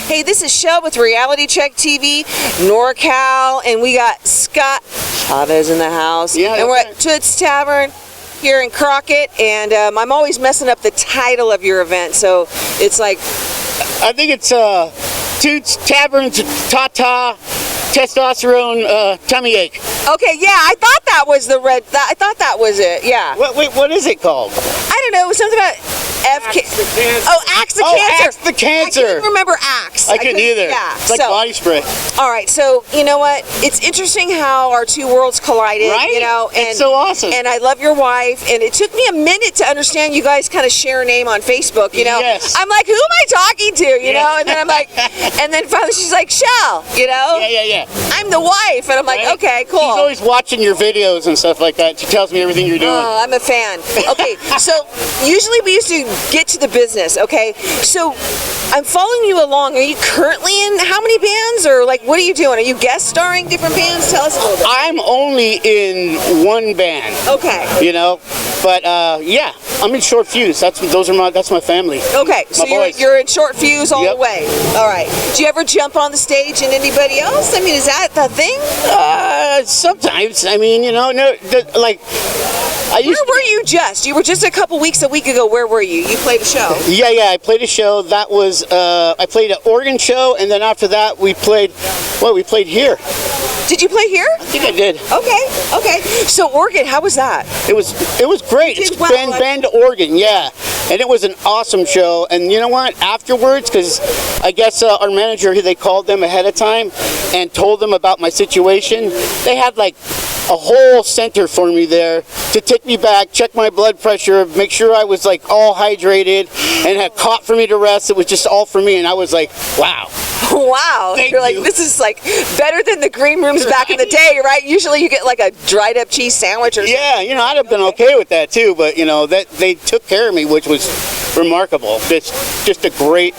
Hey, this is Shell with Reality Check TV, NorCal, and we got Scott Chavez in the house. Yeah, and we're at Toots Tavern here in Crockett, and I'm always messing up the title of your event, so it's like... I think it's Toots Tavern Tata Testosterone Tummy Ache. Okay, yeah, I thought that was the red... I thought that was it, yeah. Wait, what is it called? I don't know, something about... Axe the Cancer. Oh, Axe the Cancer. Axe the Cancer. I couldn't remember Axe. I couldn't either. Yeah. It's like body spray. All right, so you know what? It's interesting how our two worlds collided. Right? You know, and it's so awesome. And I love your wife. And it took me a minute to understand you guys kind of share a name on Facebook. You know, yes. I'm like, who am I talking to? You know, and then I'm like, and then finally she's like, Shell. You know? Yeah. I'm the wife, and I'm like, okay, cool. She's always watching your videos and stuff like that. She tells me everything you're doing. Oh, I'm a fan. Okay, so usually we used to get to the business. Okay, so I'm following you along. Are you currently in how many bands, or like what are you doing? Are you guest starring different bands? Tell us a little bit. I'm only in one band. Okay. You know, but yeah, I'm in Short Fuse. That's my family. Okay, so you're in Short Fuse all the way. All right. Do you ever jump on the stage and anybody else? I mean, is that the thing? Sometimes. I mean, you know, like. Where were you just? You were just a week ago. Where were you? You played a show. Yeah, I played a show. That was, I played an Oregon show, and then after that we played here. Did you play here? I think I did. Okay. So Oregon, how was that? It was great. It's Bend, Oregon, yeah. And it was an awesome show. And you know what? Afterwards, because I guess our manager, they called them ahead of time and told them about my situation. They had like a whole center for me there to take me back, check my blood pressure, make sure I was like all hydrated, and had cot for me to rest. It was just all for me, and I was like, wow. Wow. You're like, this is like better than the green rooms back in the day, right? Usually you get like a dried up cheese sandwich or something. Yeah, you know, I'd have been okay with that too, but you know, that they took care of me, which was remarkable. It's just a great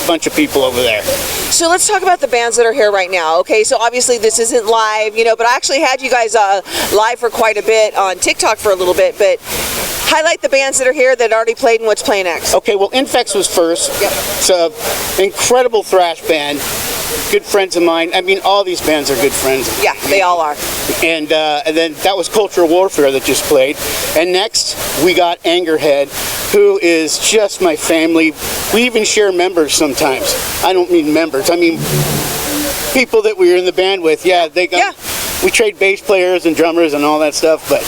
bunch of people over there. So let's talk about the bands that are here right now. Okay, so obviously this isn't live, you know, but I actually had you guys live for quite a bit on TikTok for a little bit, but highlight the bands that are here that already played and what's playing next. Okay, well, Infex was first. Yep. It's an incredible thrash band. Good friends of mine. I mean, all these bands are good friends. Yeah, they all are. And then that was Cultural Warfare that just played. And next, we got Angerhead, who is just my family. We even share members sometimes. I don't mean members. I mean people that we were in the band with. Yeah, we trade bass players and drummers and all that stuff, but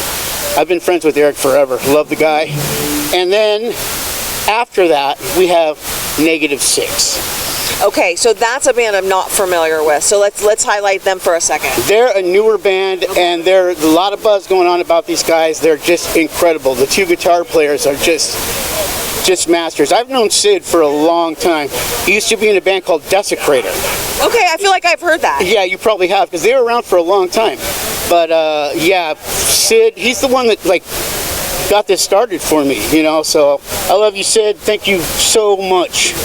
I've been friends with Eric forever. Love the guy. And then after that, we have Negative 6. Okay, so that's a band I'm not familiar with. So let's highlight them for a second. They're a newer band, and there's a lot of buzz going on about these guys. They're just incredible. The two guitar players are just masters. I've known Sid for a long time. He used to be in a band called Desecrator. Okay, I feel like I've heard that. Yeah, you probably have, because they were around for a long time. But yeah, Sid, he's the one that like got this started for me, you know. So I love you, Sid. Thank you so much.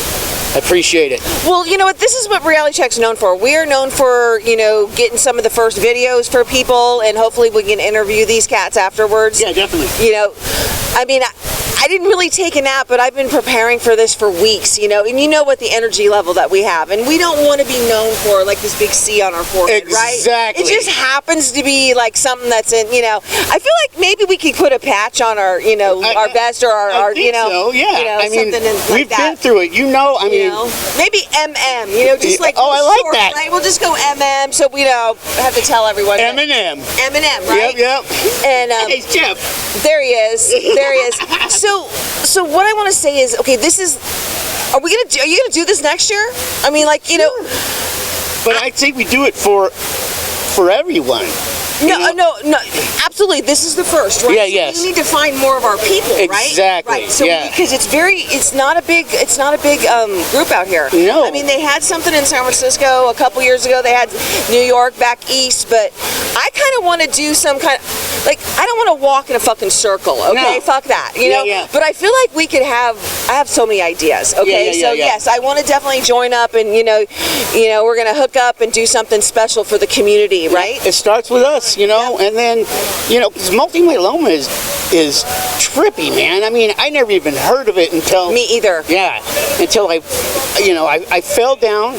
I appreciate it. Well, you know what? This is what Reality Check's known for. We are known for, you know, getting some of the first videos for people, and hopefully we can interview these cats afterwards. Yeah, definitely. You know, I mean, I didn't really take a nap, but I've been preparing for this for weeks, you know, and you know what the energy level that we have, and we don't want to be known for like this big C on our forehead, right? Exactly. It just happens to be like something that's in, you know, I feel like maybe we could put a patch on our, you know, our vest or our you know, so, yeah. You know, I mean, like we've been through it, you know, I mean. You know? Maybe MM, you know, just like I like short, that. Right? We'll just go MM, so we don't have to tell everyone. M&M. M&M, right? Yep. And hey, Jeff. there he is. So what I want to say is, okay, this is. Are you gonna do this next year? I mean, like, you know. But I'd say we do it for everyone. No, absolutely. This is the first, right? Yeah, so yes. We need to find more of our people, right? Exactly. Right. So yeah. Because it's not a big group out here. No. I mean, they had something in San Francisco a couple years ago. They had New York back east, but I kind of want to do some kind of, like, I don't want to walk in a fucking circle. Okay, no. Fuck that. You know. Yeah. But I feel like we could have. I have so many ideas. Okay. Yeah. Yes, I want to definitely join up, and you know, we're gonna hook up and do something special for the community, right? It starts with us, you know, and then, you know, because multiple myeloma is is trippy, man. I mean, I never even heard of it until... Me either. Yeah, until I fell down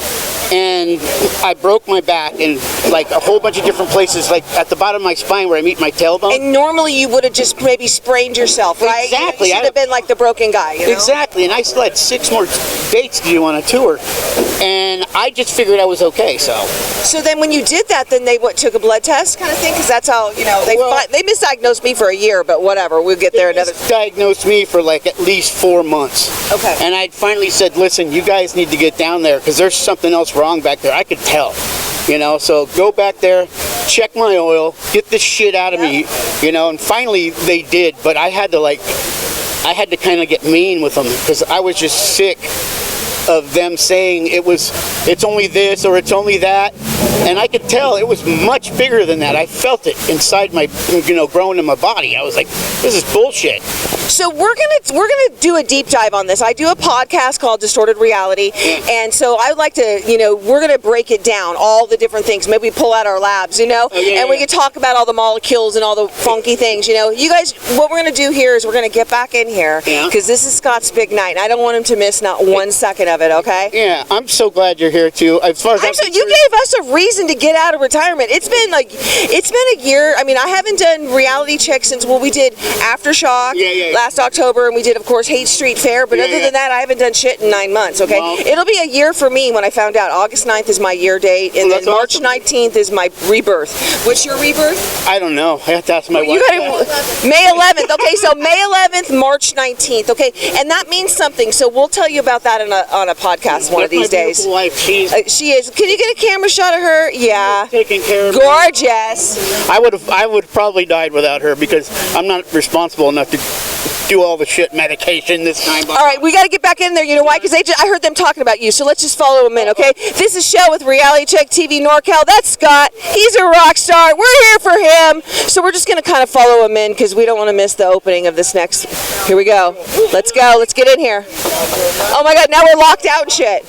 and I broke my back in like a whole bunch of different places, like at the bottom of my spine where I meet my tailbone. And normally you would have just maybe sprained yourself, right? Exactly. You should have been like the broken guy, you know? Exactly, and I still had 6 more dates to do on a tour, and I just figured I was okay, so. So then when you did that, then they took a blood test kind of thing? Because that's how, you know, they misdiagnosed me for a year, but whatever, we'll get there another... They diagnosed me for like at least 4 months. Okay. And I finally said, listen, you guys need to get down there, because there's something else wrong back there. I could tell. You know, so go back there, check my oil, get this shit out of me, you know, and finally they did, but I had to kind of get mean with them because I was just sick of them saying it's only this or it's only that, and I could tell it was much bigger than that. I felt it inside my, you know, growing in my body. I was like, this is bullshit. So we're gonna do a deep dive on this. I do a podcast called Distorted Reality, and so I'd like to, you know, we're gonna break it down, all the different things. Maybe we pull out our labs, you know, and we can talk about all the molecules and all the funky things. You know, you guys, what we're gonna do here is we're gonna get back in here because this is Scott's big night, and I don't want him to miss not 1 second of it. Okay? Yeah, I'm so glad you're here too. As far as you gave us a reason to get out of retirement. It's been a year. I mean, I haven't done Reality Check since we did Aftershock last October, and we did, of course, Hate Street Fair. But other than that, I haven't done shit in 9 months. Okay, it'll be a year for me when I found out. August 9th is my year date, and then March 19th is my rebirth. What's your rebirth? I don't know. I have to ask my wife. May 11th. Okay, so May 11th, March 19th. Okay, and that means something. So we'll tell you about that on a podcast one of these days. Wife. She is. Can you get a camera shot of her? Yeah. Taking care of gorgeous. I would have probably died without her because I'm not responsible enough to do all the shit medication this time. All right, we got to get back in there. You know why? Because I heard them talking about you. So let's just follow them in, okay? This is Shell with Reality Check TV NorCal. That's Scott. He's a rock star. We're here for him. So we're just going to kind of follow him in because we don't want to miss the opening of this next. Here we go. Let's go. Let's get in here. Oh my God! Now we're locked out and shit.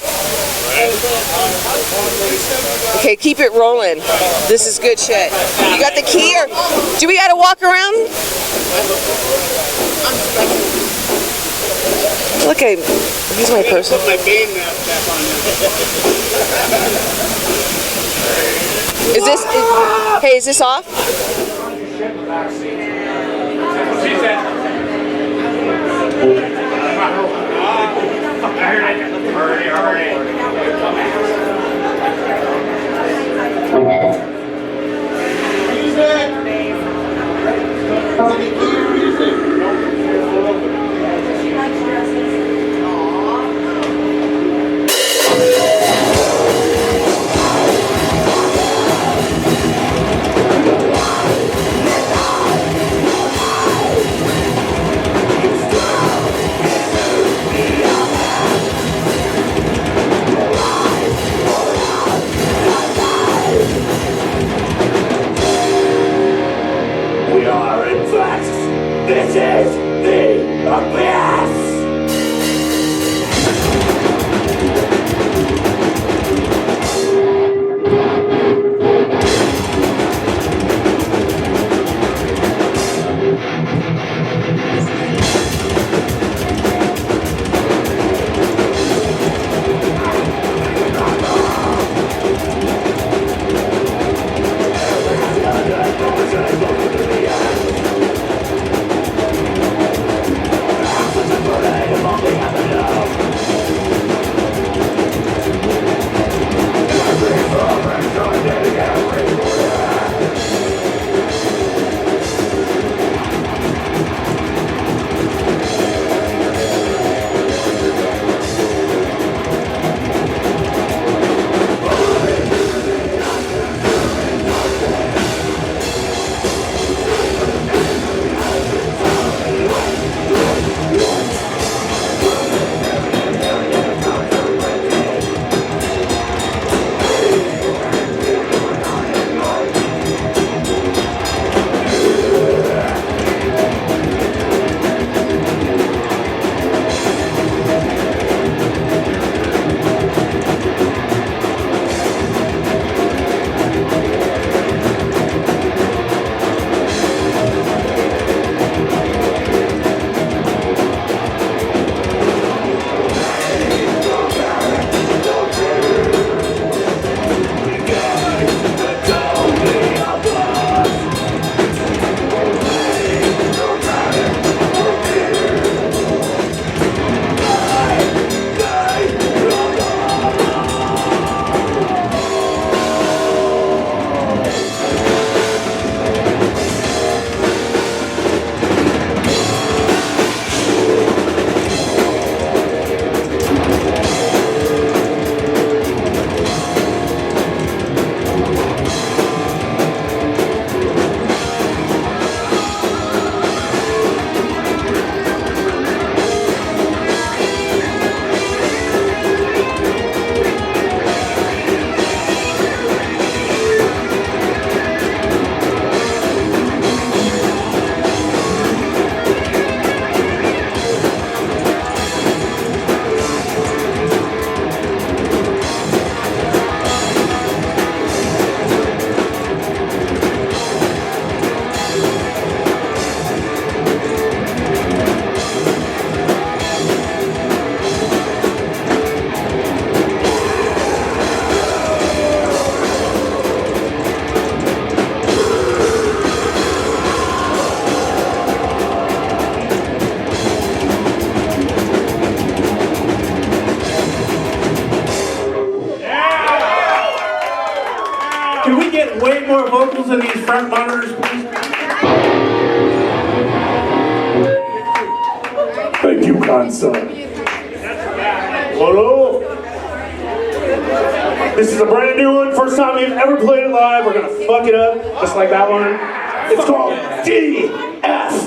Okay, keep it rolling. This is good shit. You got the key, or do we got to walk around? Look at, here's my person. Put my game map back on there. Is this, hey, is this off? This is the abyss! to these front monitors, please? Thank you, kind sir. Hello? This is a brand new one. First time we've ever played it live. We're gonna fuck it up, just like that one. It's called DFA.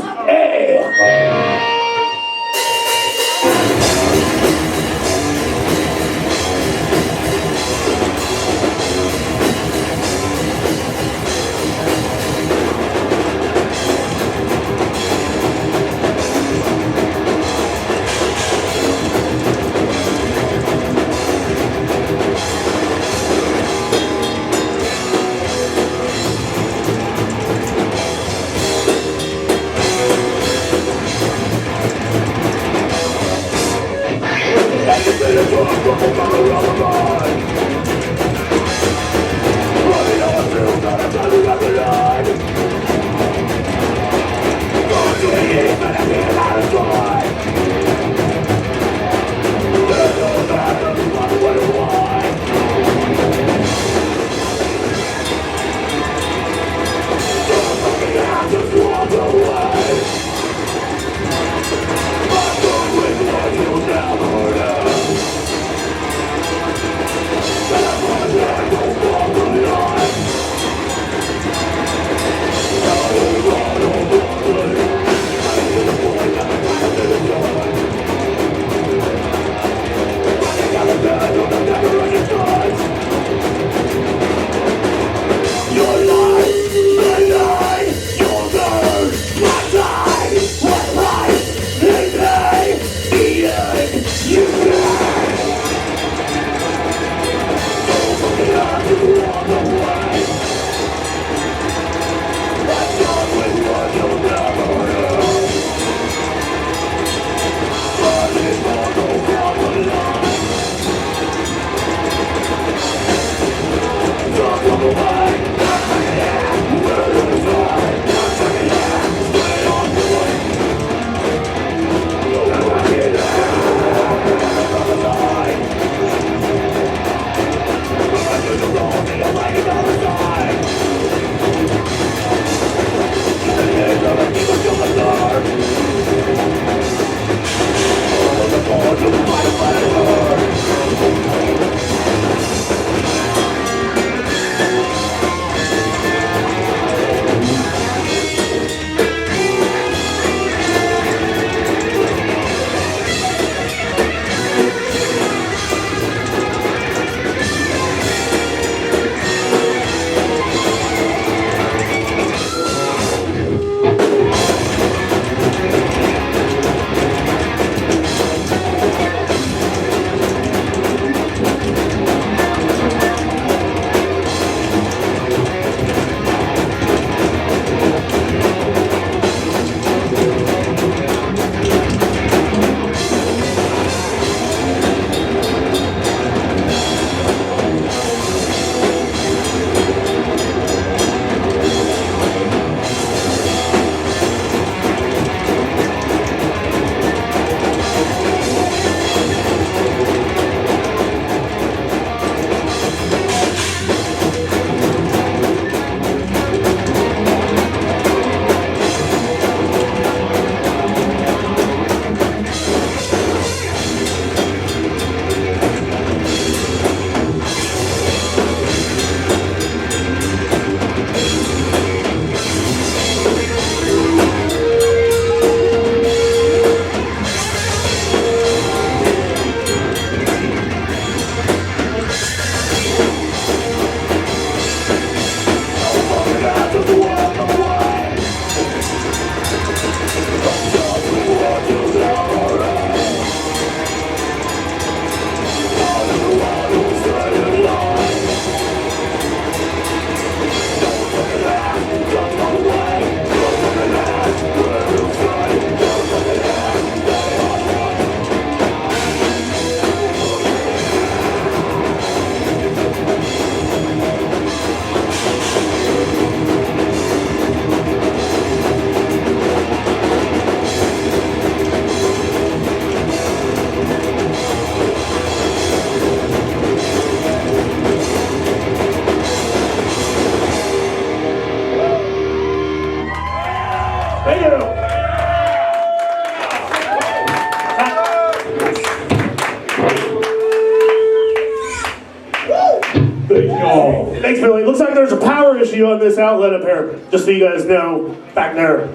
there's a power issue on this outlet up here, just so you guys know, back there.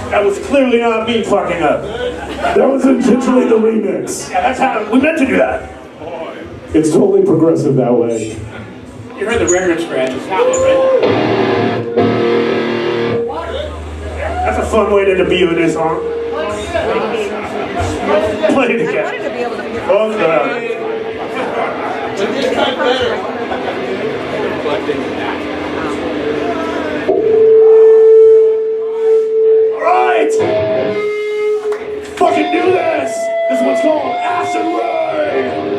That was clearly not me fucking up. That was intentionally the remix. Yeah, that's how we meant to do that. It's totally progressive that way. You heard the record scratch. It's happening, right? That's a fun way to debut a new song. Play it again. Oh, This time better. Alright! Fucking do this! This is what's called acid rain!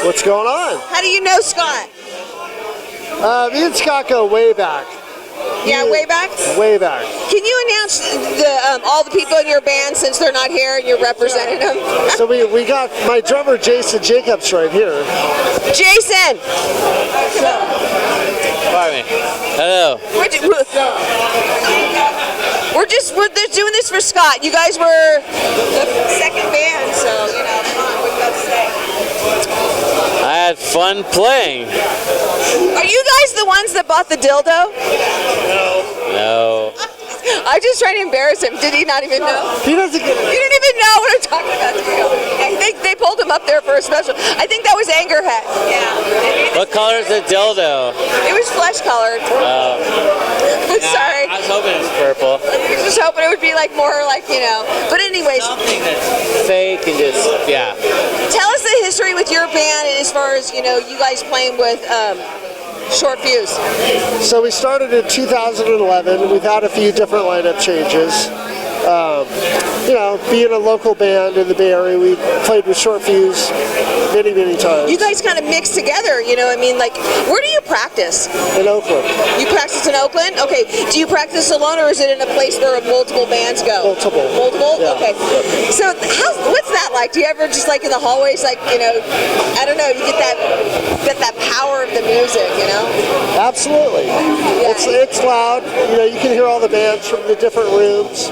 What's going on? How do you know Scott? Me and Scott go way back. Yeah, way back? Way back. Can you announce all the people in your band since they're not here and you're representing them? So we got my drummer Jason Jacobs right here. Jason! Pardon me. Hello. We're just doing this for Scott. You guys were the second band, so, you know, come on, what do you got to say? I had fun playing. Are you guys the ones that bought the dildo? No. I'm just trying to embarrass him. Did he not even know? He doesn't get it. You don't even know what I'm talking about, do you? I think they pulled him up there for a special. I think that was Angerhead. Yeah. What color is the dildo? It was flesh colored. I'm sorry. I was hoping it was purple. I was just hoping it would be like more like, you know. But anyways, Something that's fake and just, yeah. tell us the history with your band as far as, you know, you guys playing with Short Fuse. So we started in 2011. We've had a few different lineup changes. You know, being a local band in the Bay Area, we played with Short Fuse many times. You guys kind of mix together, you know, I mean, like, where do you practice? In Oakland. You practice in Oakland? Okay. Do you practice alone or is it in a place where multiple bands go? Multiple. Multiple? Yeah. Okay. So what's that like? Do you ever just like in the hallways, like, you know, I don't know, you get that power of the music, you know? Absolutely. Yeah. It's loud. You know, you can hear all the bands from the different rooms.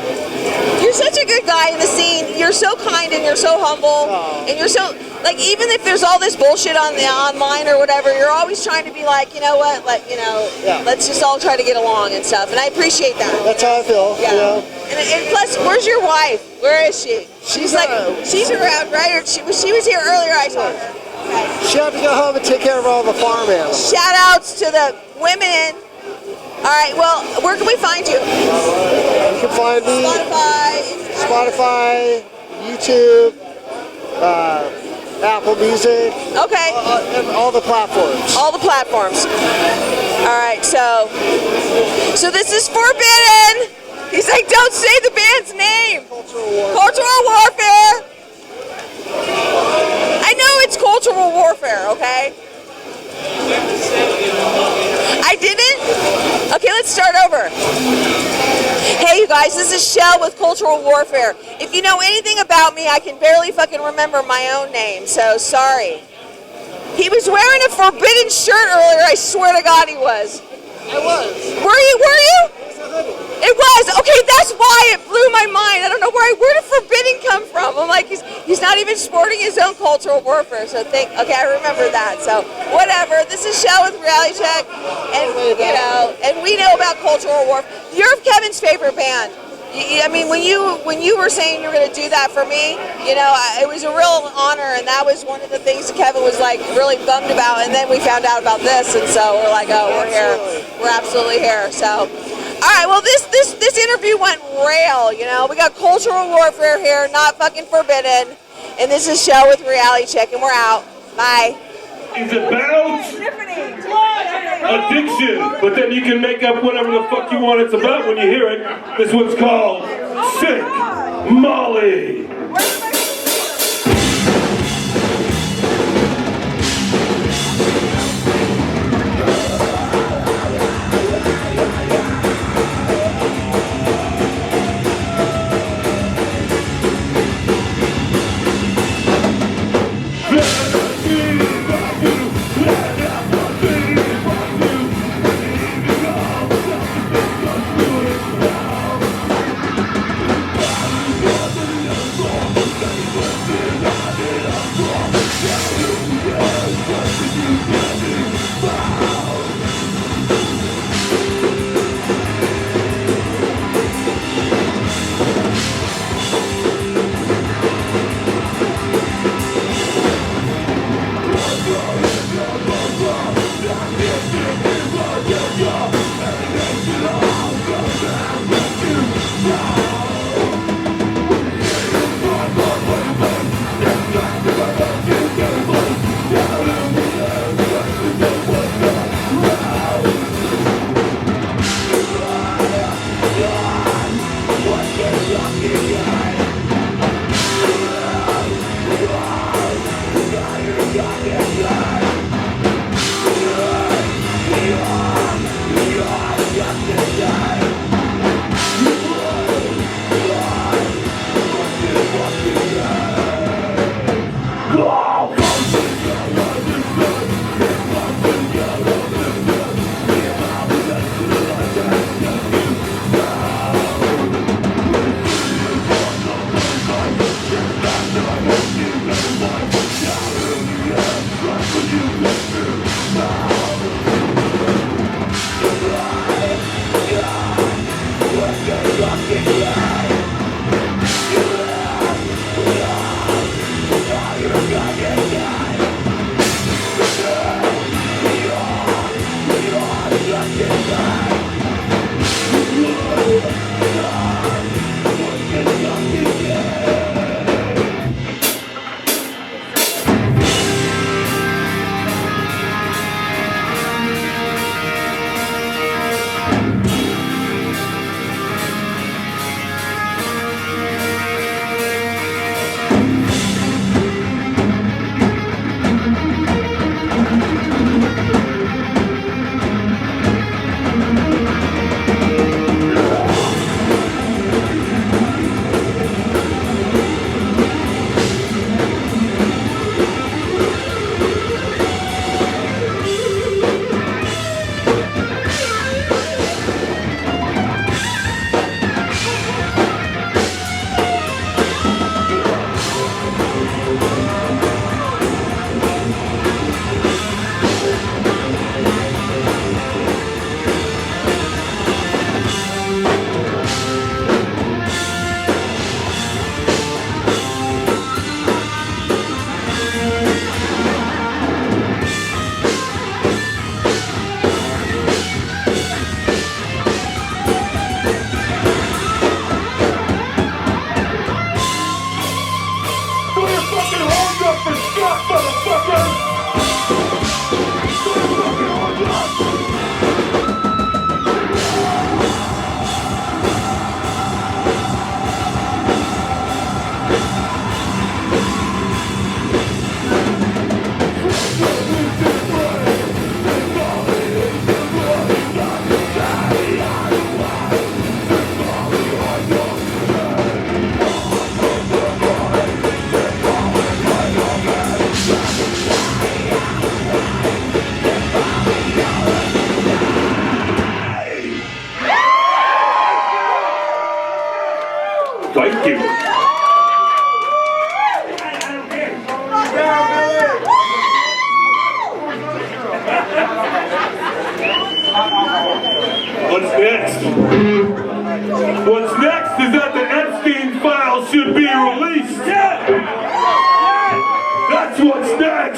You're such a good guy in the scene. You're so kind and you're so humble. And you're so, like, even if there's all this bullshit on the online or whatever, you're always trying to be like, you know what, like, you know, let's just all try to get along and stuff. And I appreciate that. That's how I feel. Yeah. You know? And plus, where's your wife? Where is she? She's around, right? Or she was here earlier, I saw her. Okay. She had to go home and take care of all the farm animals. Shout outs to the women. All right, well, where can we find you? You can find me Spotify, YouTube, Apple Music. Okay. And all the platforms. All the platforms. All right, so this is forbidden. He's like, don't say the band's name. Cultural warfare. I know it's cultural warfare, okay? I didn't? Okay, let's start over. Hey, you guys, this is Shell with Cultural Warfare. If you know anything about me, I can barely fucking remember my own name, so sorry. He was wearing a forbidden shirt earlier, I swear to God he was. I was. Were you? It was. Okay, that's why it blew my mind. I don't know where did forbidden come from? I'm like, he's not even sporting his own cultural warfare. So okay, I remember that. So whatever. This is Shell with Reality Check, and you know, and we know about cultural warfare. You're Kevin's favorite band. I mean, when you were saying you were going to do that for me, you know, it was a real honor, and that was one of the things that Kevin was like really bummed about. And then we found out about this, and so we're like, oh, we're here, we're absolutely here. So, all right, well, this interview went rail. You know, we got cultural warfare here, not fucking forbidden, and this is Show with Reality Check, and we're out. Bye. It's about addiction, but then you can make up whatever the fuck you want it's about when you hear it. This one's called Sick Molly.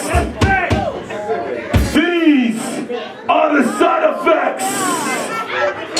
next. These are the side effects. Let's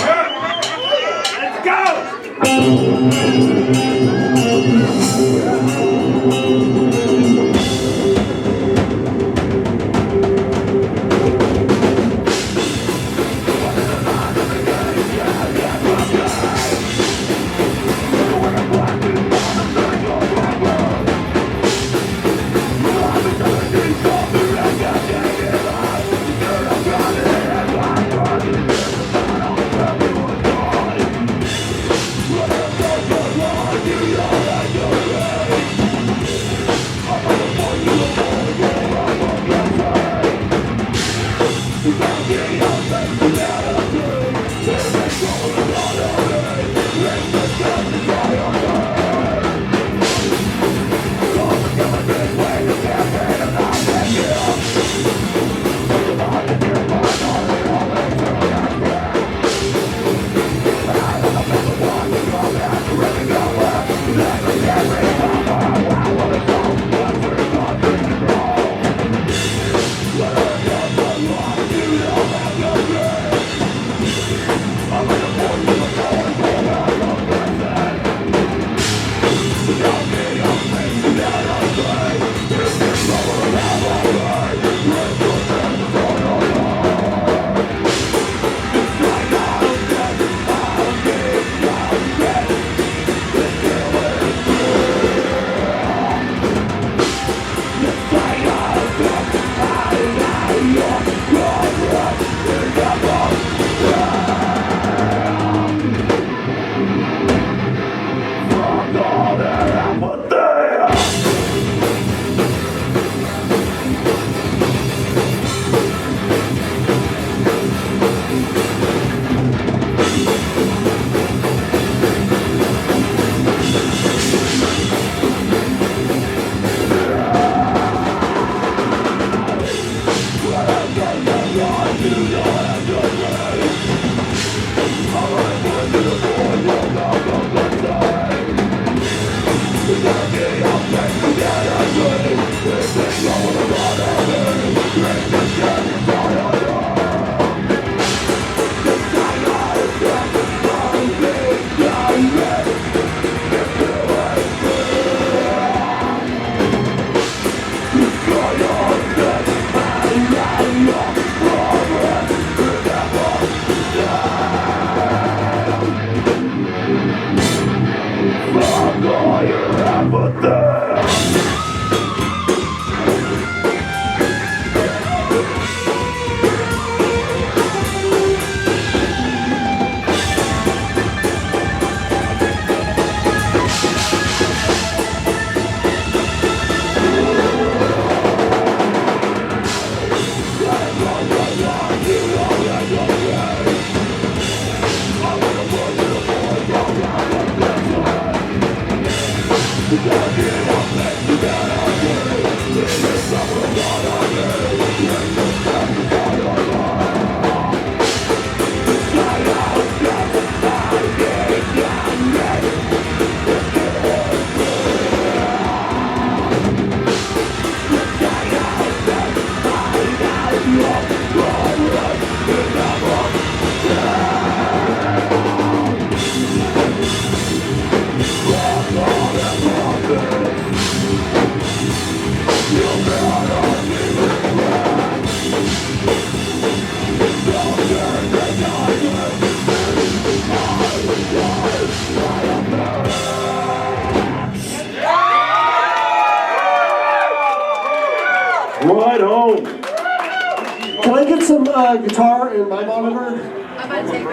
Right home. Can I get some guitar in my monitor? I'm gonna take it.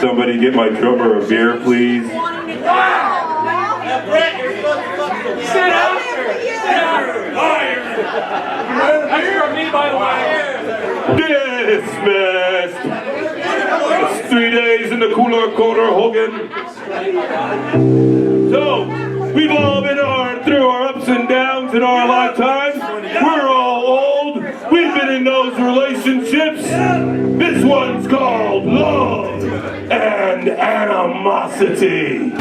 Somebody get my drummer a beer, please. Sit up! That's from me, by the way. Dismissed. It's 3 days in the cooler corner, Hogan. So, we've all been through our ups and downs in our lifetime. We're all old. We've been in those relationships. This one's called love and and animosity.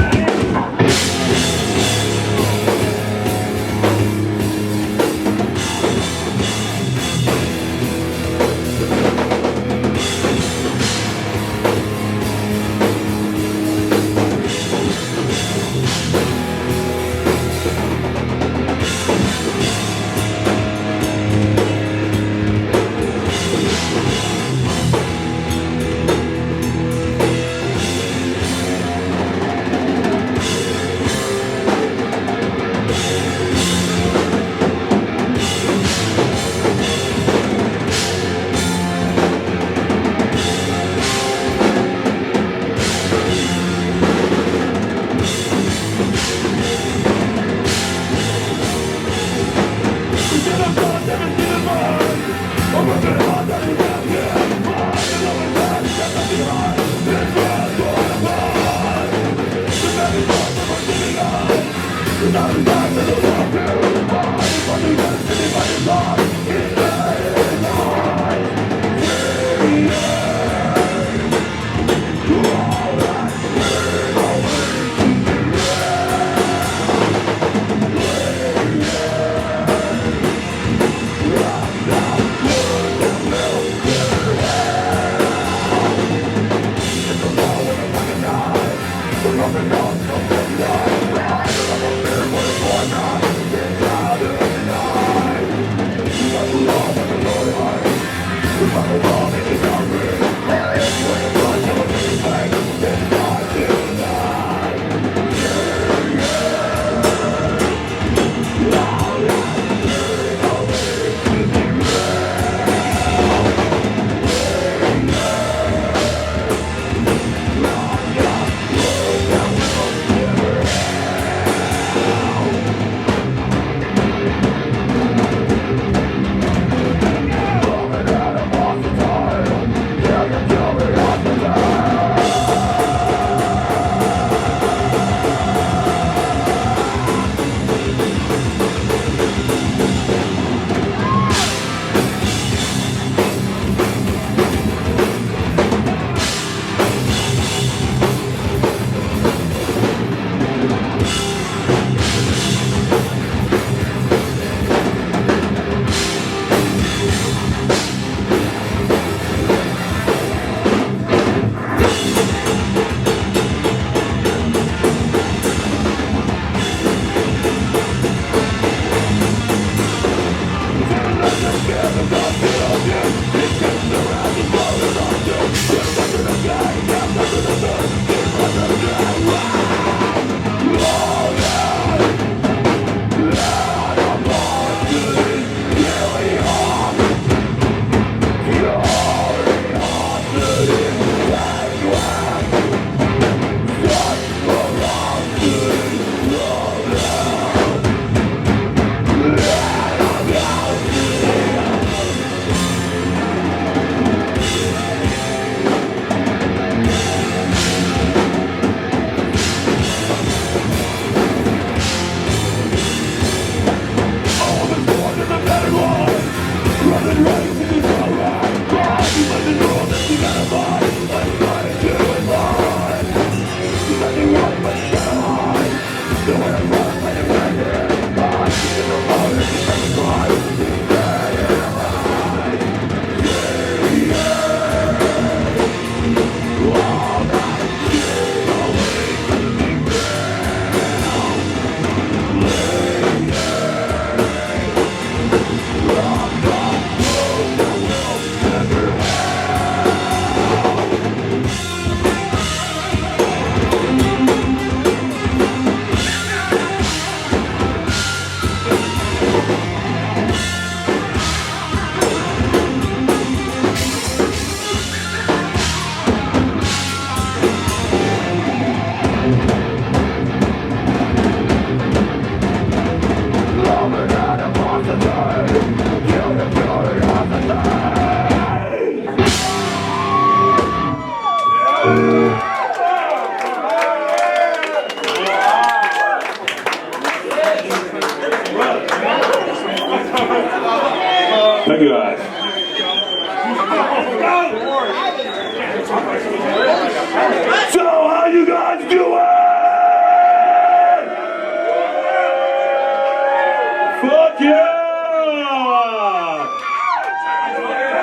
Yeah!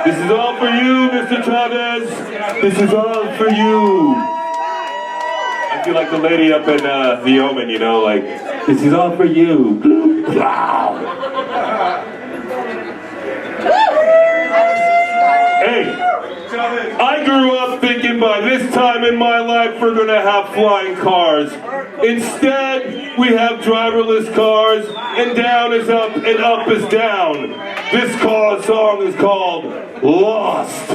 This is all for you, Mr. Chavez. This is all for you. I feel like the lady up in The Omen, you know, like, this is all for you. Wow. Hey, I grew up thinking by this time in my life we're gonna have flying cars. Instead, we have driverless cars, and down is up and up is down. This song is called Lost.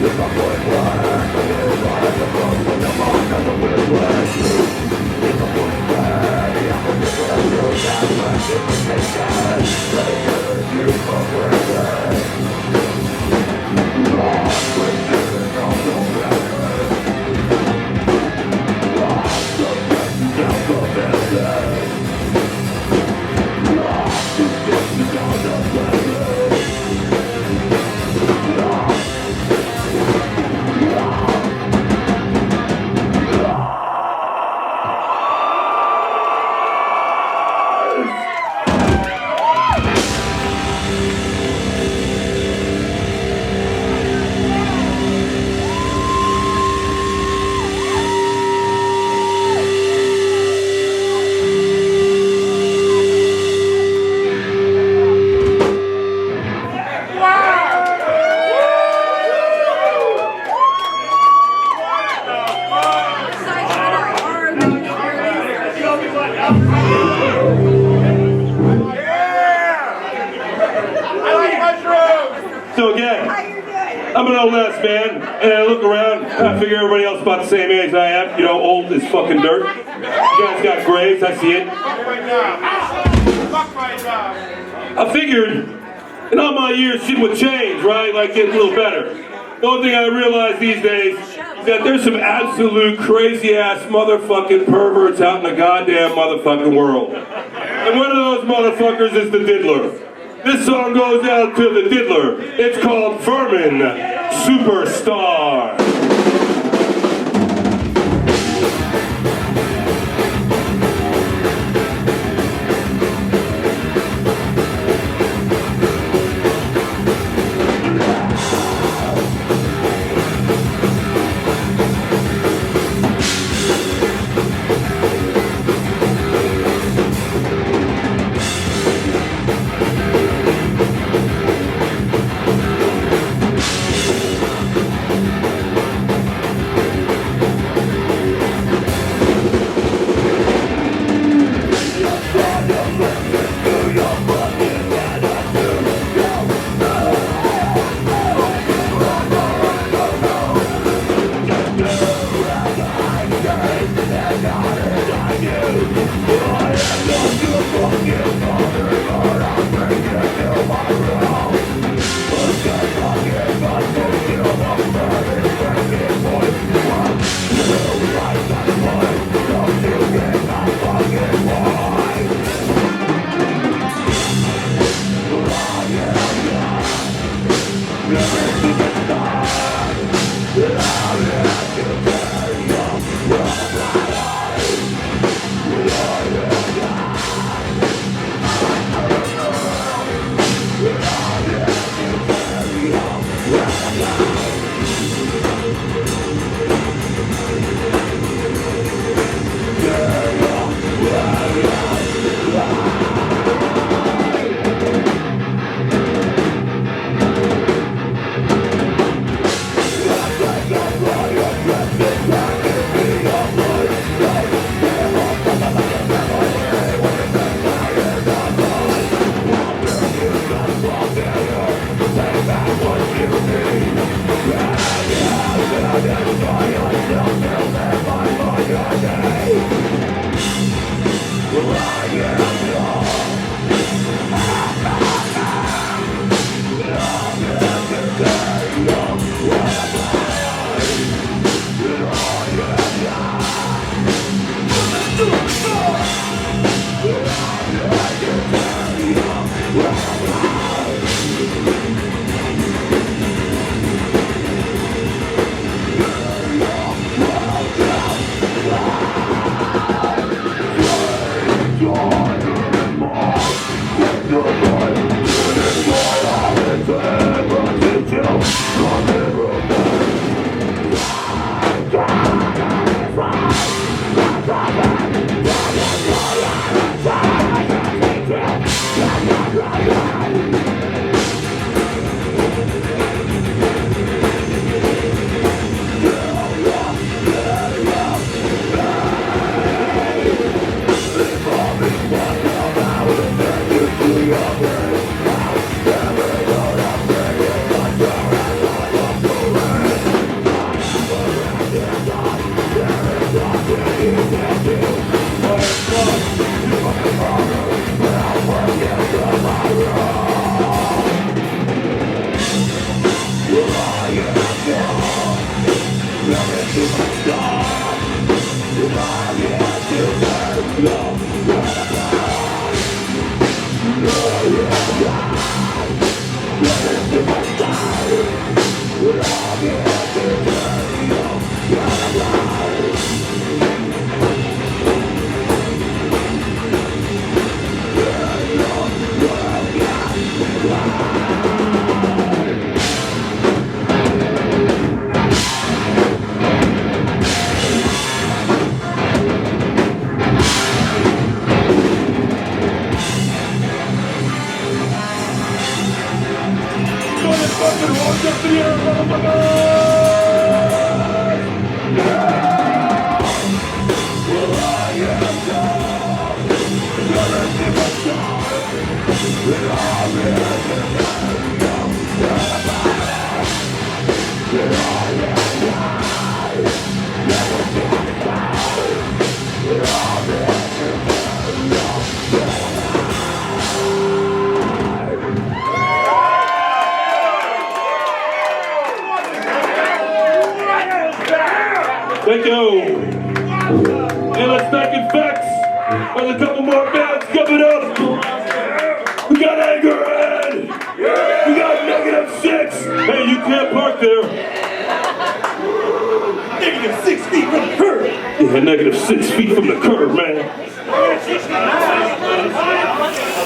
If I'm going black, I'm an old ass man, and I look around, I figure everybody else about the same age I am, you know, old as fucking dirt. You guys got graves, I see it. I figured, in all my years, shit would change, right? Like, get a little better. The only thing I realize these days is that there's some absolute crazy-ass motherfucking perverts out in the goddamn motherfucking world. And one of those motherfuckers is the diddler. This song goes out to the diddler. It's called Furman Superstar. Thank you. And let's thank Effects. There's a couple more bands coming up. We got Angerhead. We got -6. Hey, you can't park there. -6 feet from the curb. Yeah, -6 feet from the curb, man.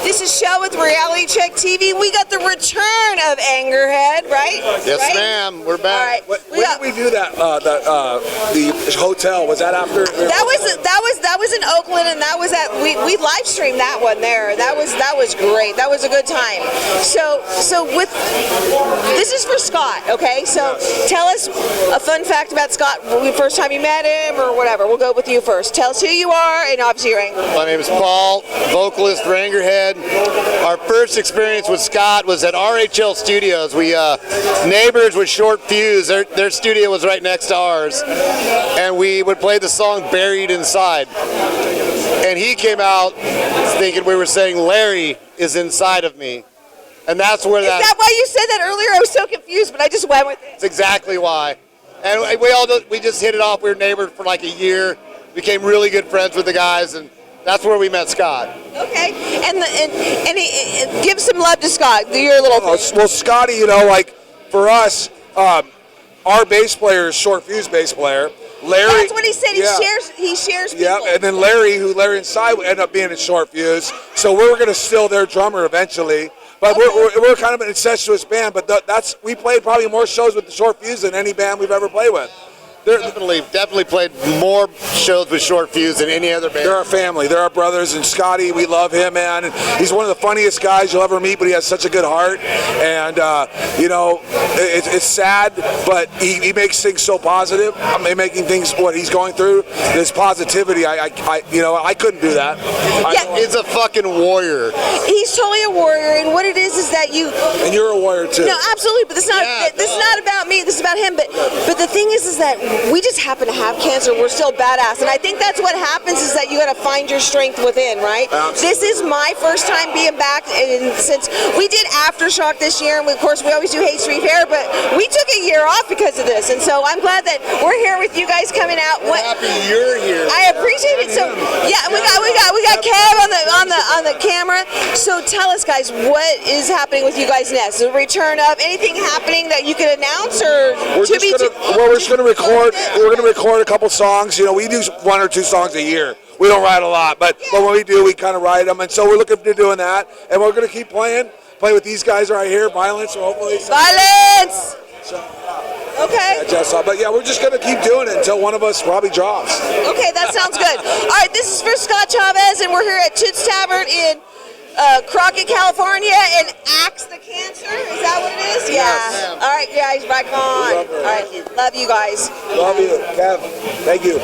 This is Shell with Reality Check TV. We got the return of Angerhead, right? Yes, right? ma'am. We're back. All right. When did we do that? The hotel, was that after? That was in Oakland, and that was at we live streamed that one there. That was great. That was a good time. So with this is for Scott, okay? So tell us a fun fact about Scott. The first time you met him, or whatever. We'll go with you first. Tell us who you are, and obviously you're Angerhead. My name is Paul, vocalist for Angerhead. Our first experience with Scott was at RHL Studios. We neighbors with Short Fuse. Their studio was right next to ours, and we would play the song "Buried Inside." And he came out thinking we were saying "Larry is inside of me," and that's where Is that why you said that earlier? I was so confused, but I just went with it. That's exactly why. And we just hit it off. We were neighbors for like a year. Became really good friends with the guys, and that's where we met Scott. Okay, and give some love to Scott. Do your little thing. Well, Scotty, you know, like for us, our bass player is Short Fuse bass player. Larry. That's what he said. He shares people. Yeah, and then Larry Inside would end up being in Short Fuse. So we were going to steal their drummer eventually. But we're kind of an incestuous band. But we played probably more shows with the Short Fuse than any band we've ever played with. Definitely played more shows with Short Fuse than any other band. They're our family. They're our brothers. And Scotty, we love him, man. And he's one of the funniest guys you'll ever meet, but he has such a good heart. And, you know, it's sad, but he makes things so positive. I mean, making things, what he's going through, this positivity, I couldn't do that. He's a fucking warrior. He's totally a warrior, and what it is that you... And you're a warrior, too. No, absolutely, but this is not about me. This is about him. But the thing is that we just happen to have cancer. We're still badass, and I think that's what happens is that you got to find your strength within, right? Absolutely. This is my first time being back, and since we did Aftershock this year, and of course we always do Hate Street Fair, but we took a year off because of this, and so I'm glad that we're here with you guys coming out. We're happy you're here. I appreciate it. So yeah, we got Kev on the camera. So tell us, guys, what is happening with you guys next? The return of anything happening that you could announce, or we're just going to record. We're going to record a couple songs. You know, we do 1 or 2 songs a year. We don't write a lot, but when we do, we kind of write them. And so we're looking to doing that. And we're going to keep playing with these guys right here, Violence, or hopefully. Violence! Okay. But yeah, we're just going to keep doing it until one of us probably drops. Okay, that sounds good. All right, this is for Scott Chavez, and we're here at Chit's Tavern in Crockett, California, and Axe the Cancer. Is that what it is? Yeah. Yes. All right, guys, back on. All right, love you guys. Love you, Kev. Thank you.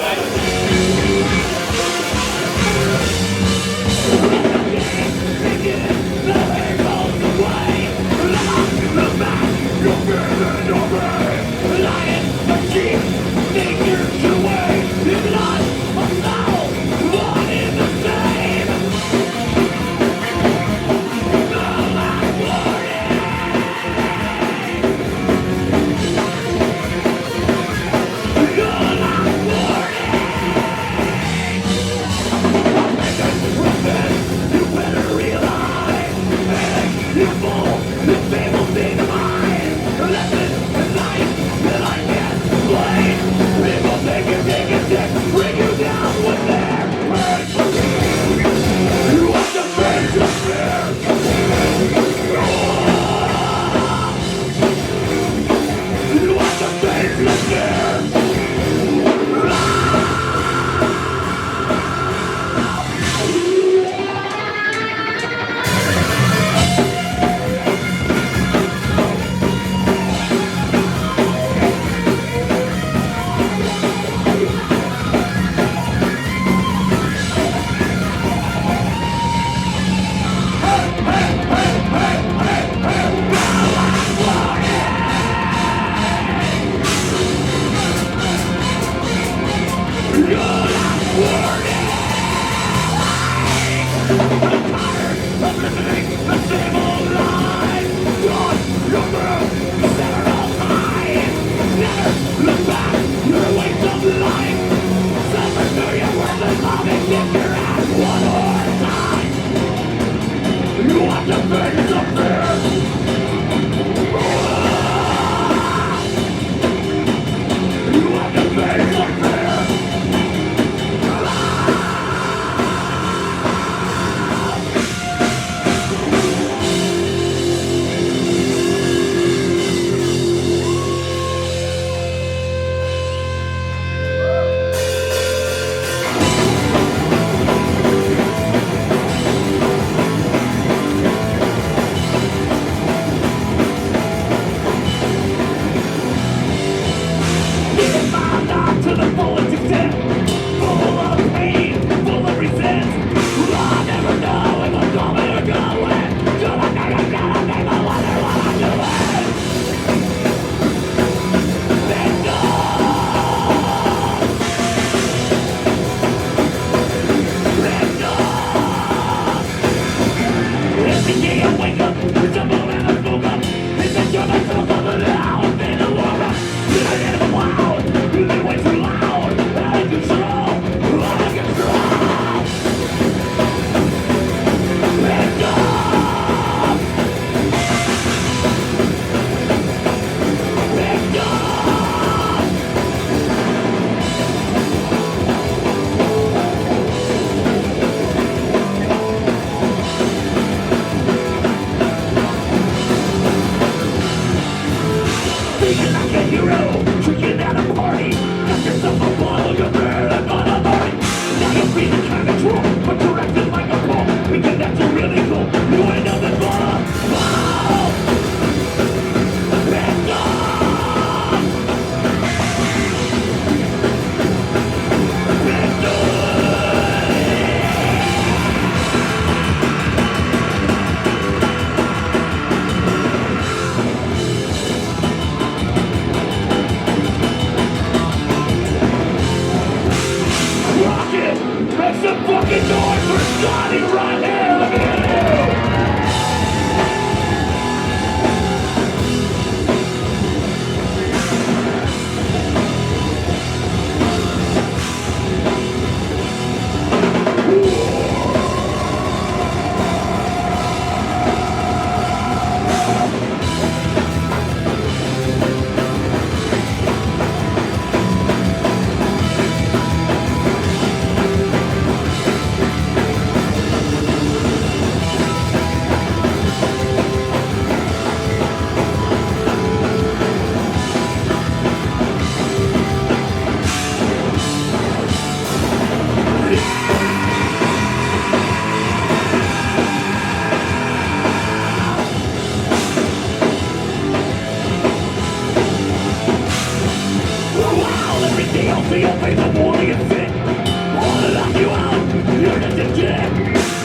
see your face, I'm falling and sick. Wanna knock you out, you're just a dick.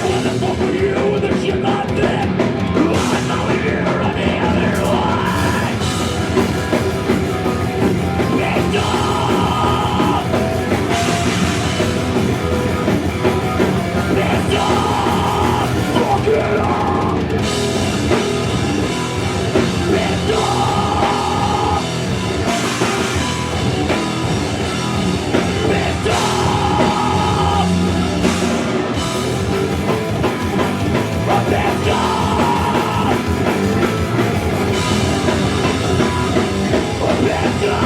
What the fuck are you with the shit on thick? I'm calling you on the other line. Picked up! Picked up! Fuck it up! Picked up! Picked up! Picked up! Picked up!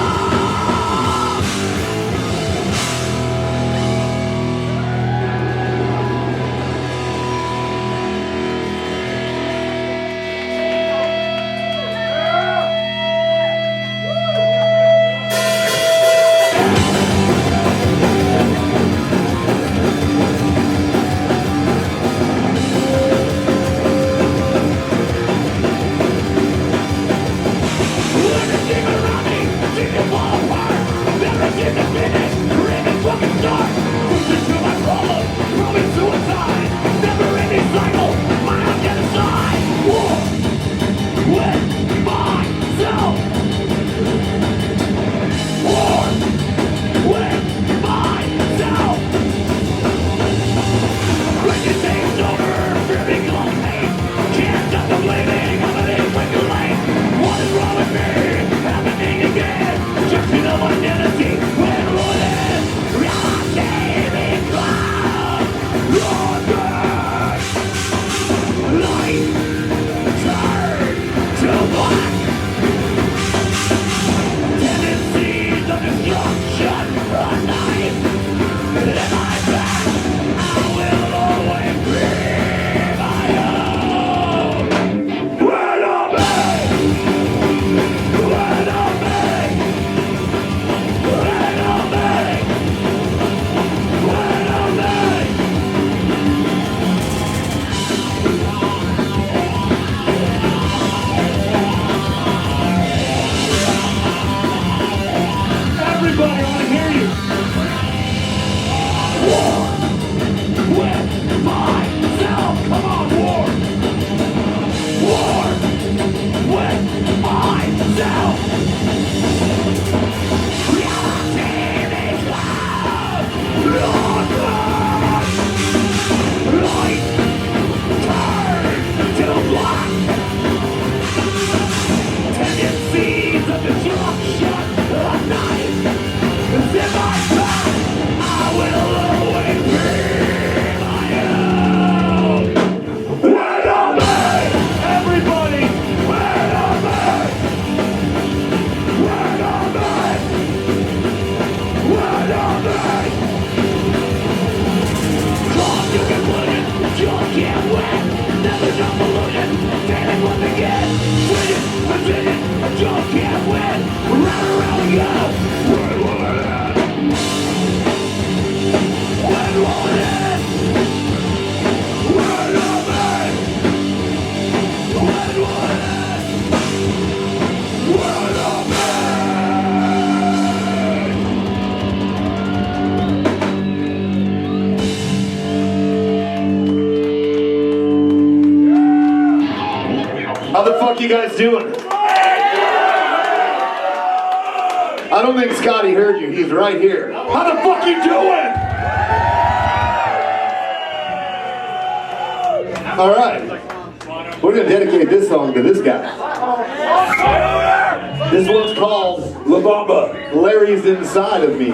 Everything around me seems to fall apart. Everything to finish, dreaming fucking start. Pushing through my problems, proving suicide. Never-ending cycle, my own genocide. War with myself. War with myself. Breaking things over, fear becomes hate. Can't stop the blaming, I'm an regulate. What is wrong with me? Happening again. Searching of identity. When will it? Reality becomes dark. Light turn to black. Tendencies of destruction. A knife in my back. I will always be my own. When I'm back. When I'm back. When I'm back. When I'm back. Everybody, I want to hear you. War with myself. Come on, war. War with myself. Reality becomes dark. Light turn to black. Tendencies of destruction. A knife is in my back. I will always be my own. When I'm back, everybody. When I'm back. When I'm back. When I'm back. Cause you can put it, you can't win. Never stop polluting, dating once again. Win it, continue, you can't win. Round around we go. When will it end? When will it end? When I'm back. When will it end? When I'm How the fuck you guys doing? I don't think Scotty heard you. He's right here. How the fuck you doing? All right. We're gonna dedicate this song to this guy. This one's called La Bamba. Larry's Inside of Me.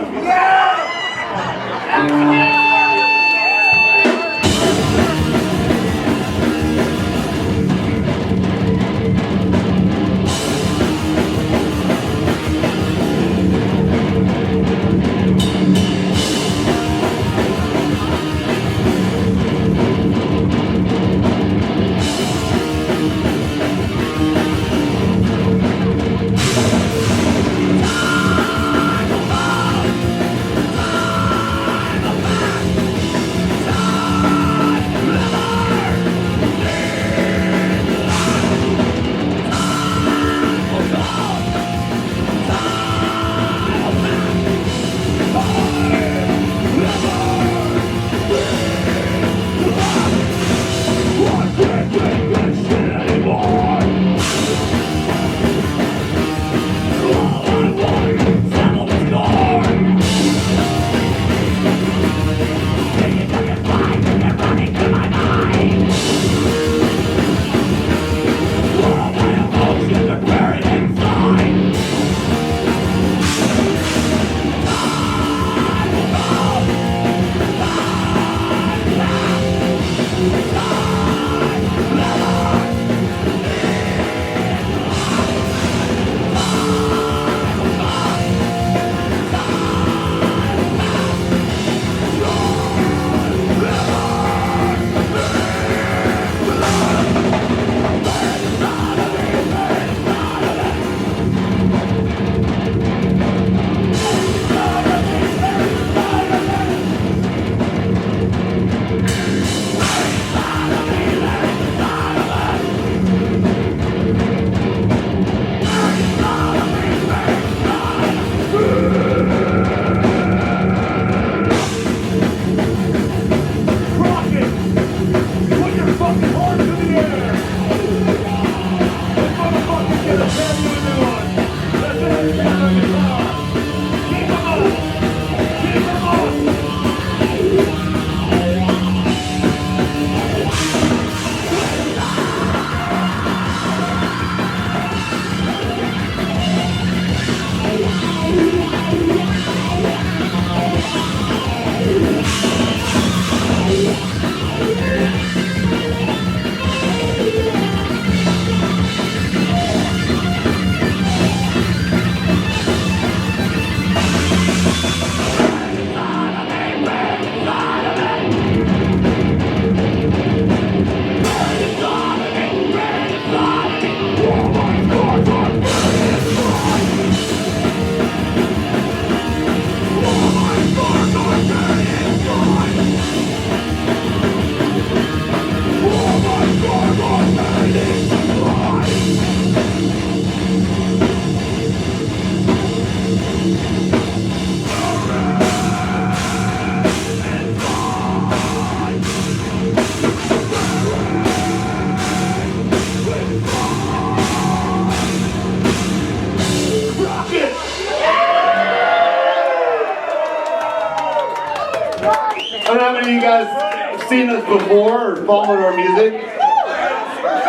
I don't know how many of you guys have seen us before or followed our music,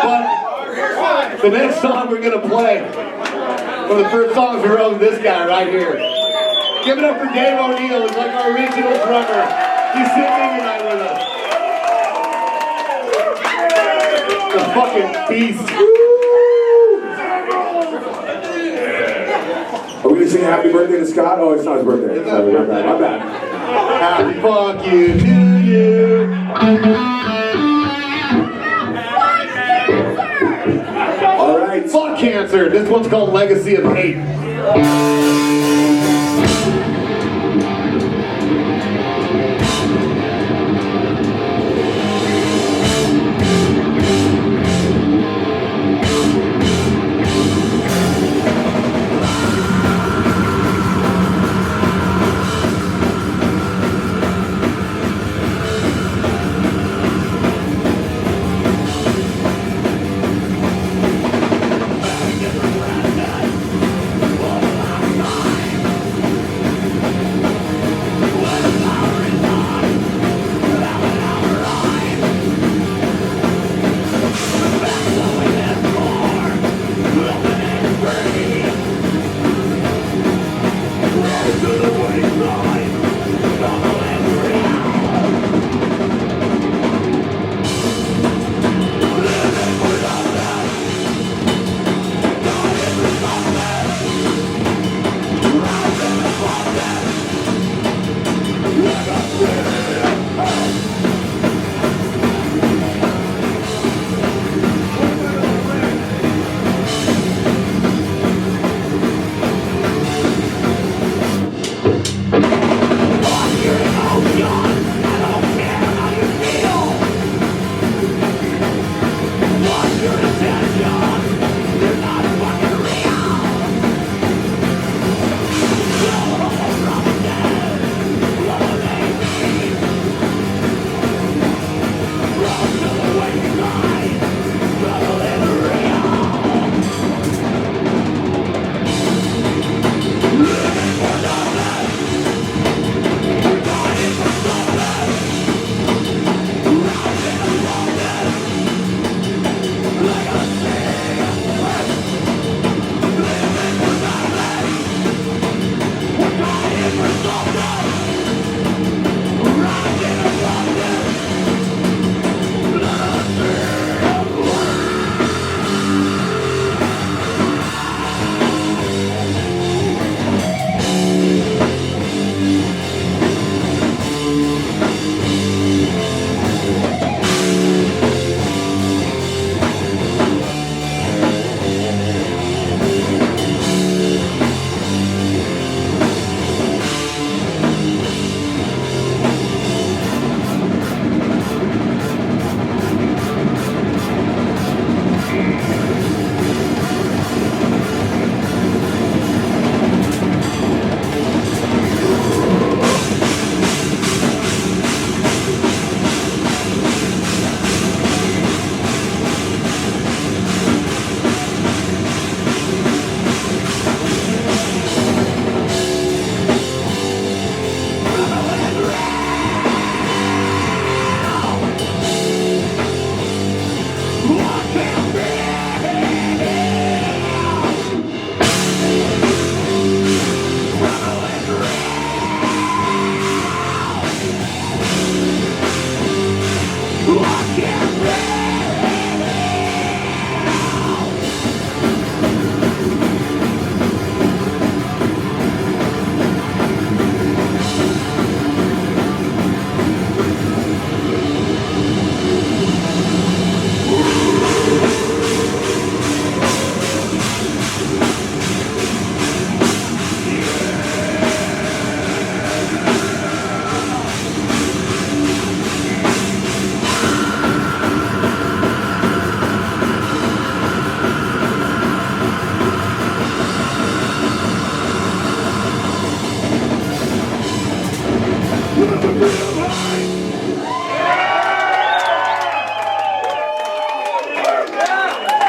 but the next song we're going to play, one of the first songs we wrote with this guy right here. Give it up for Dave O'Neill, who's like our original drummer. He's sitting tonight with us. The fucking beast. Are we going to sing happy birthday to Scott? Oh, it's not his birthday. My bad. Happy fuck you to you. All right. Fuck cancer. This one's called Legacy of Hate.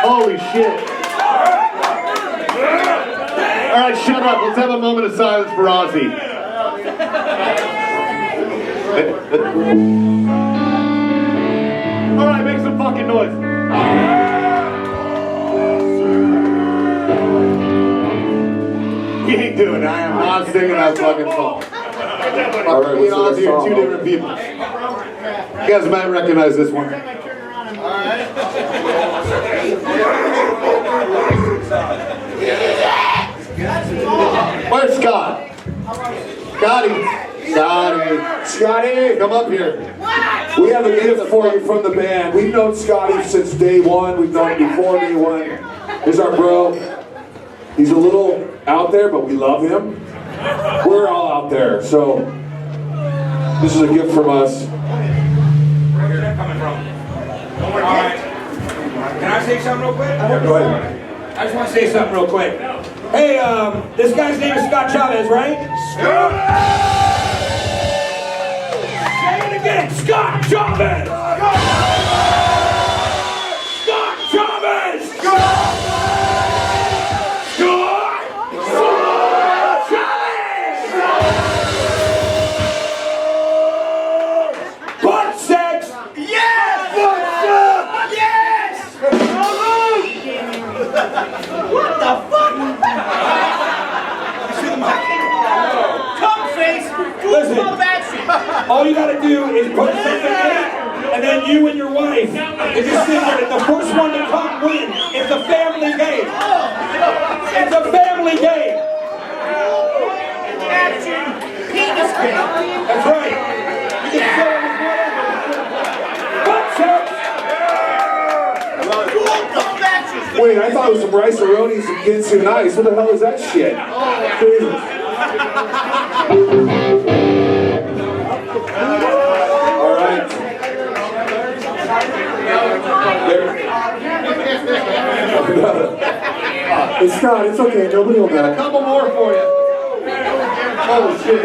Holy shit. All right, shut up. Let's have a moment of silence for Ozzy. All right, make some fucking noise. We ain't doing it. I am not singing that fucking song. All right, Being what's honest the here, song? two different people. You guys might recognize this one. Where's Scott? Scotty, come up here. We have a gift for you from the band. We've known Scotty since day one. We've known him before day one. Here's our bro. He's a little out there, but we love him. We're all out there, so this is a gift from us. Where is that coming from? All right. Can I say something real quick? Go ahead. I just want to say something real quick. Hey, this guy's name is Scott Chavez, right? Scott! Say it again, Scott Chavez! Scott Chavez! Scott Chavez! Butt sex! Yes! Butt sex! Yes! What the fuck? Come face! Listen, all you gotta do is put something in it, and then you and your wife, if you sit there, the first one to come win. It's a family game. It's a family game. That's right. You can fill it with whatever. Wait, I thought it was some rice-a-ronis and Ginsu Nice. What the hell is that shit? Jesus. All right. It's Scott, it's okay. Nobody will know. A couple more for you. Oh shit.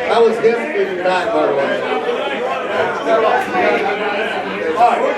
That was him getting back, by the way. All right.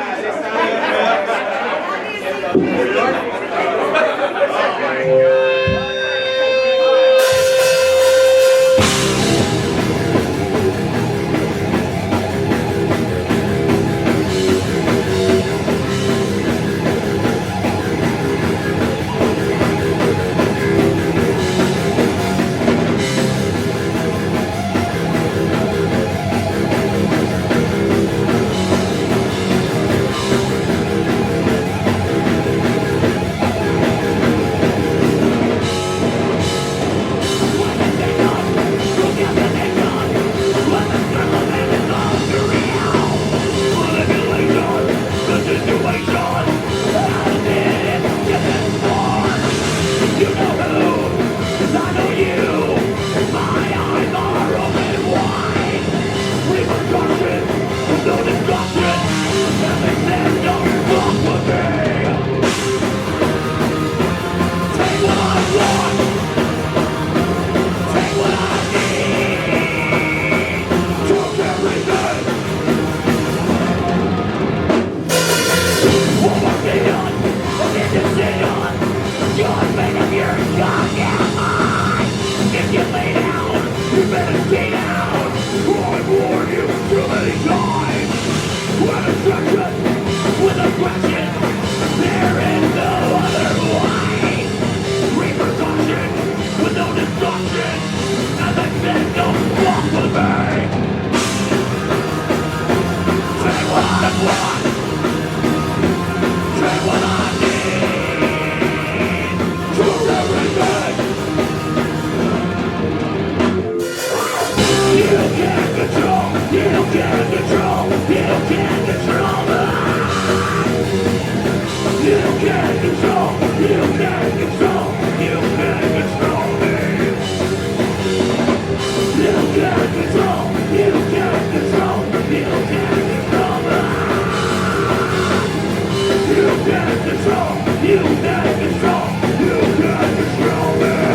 You can't control me.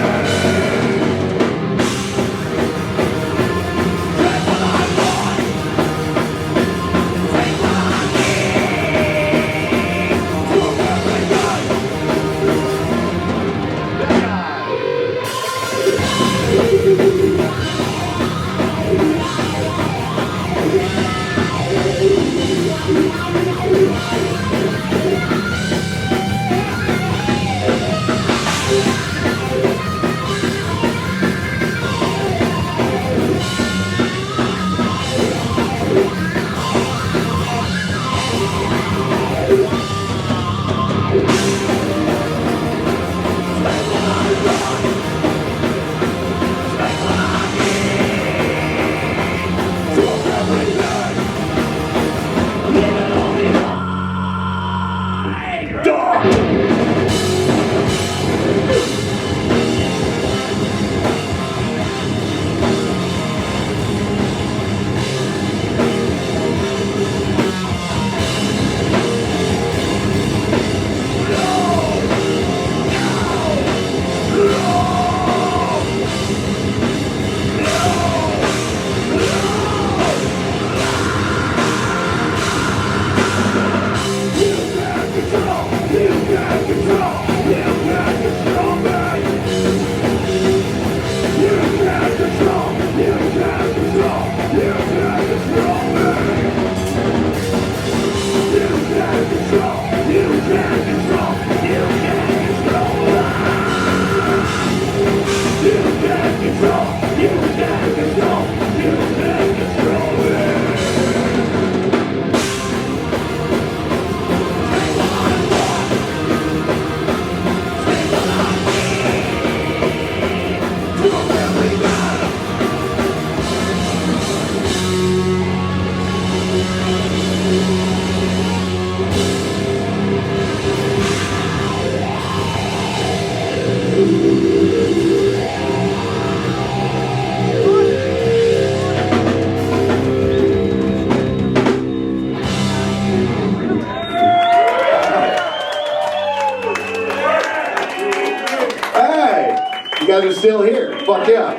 guys are still here. Fuck yeah.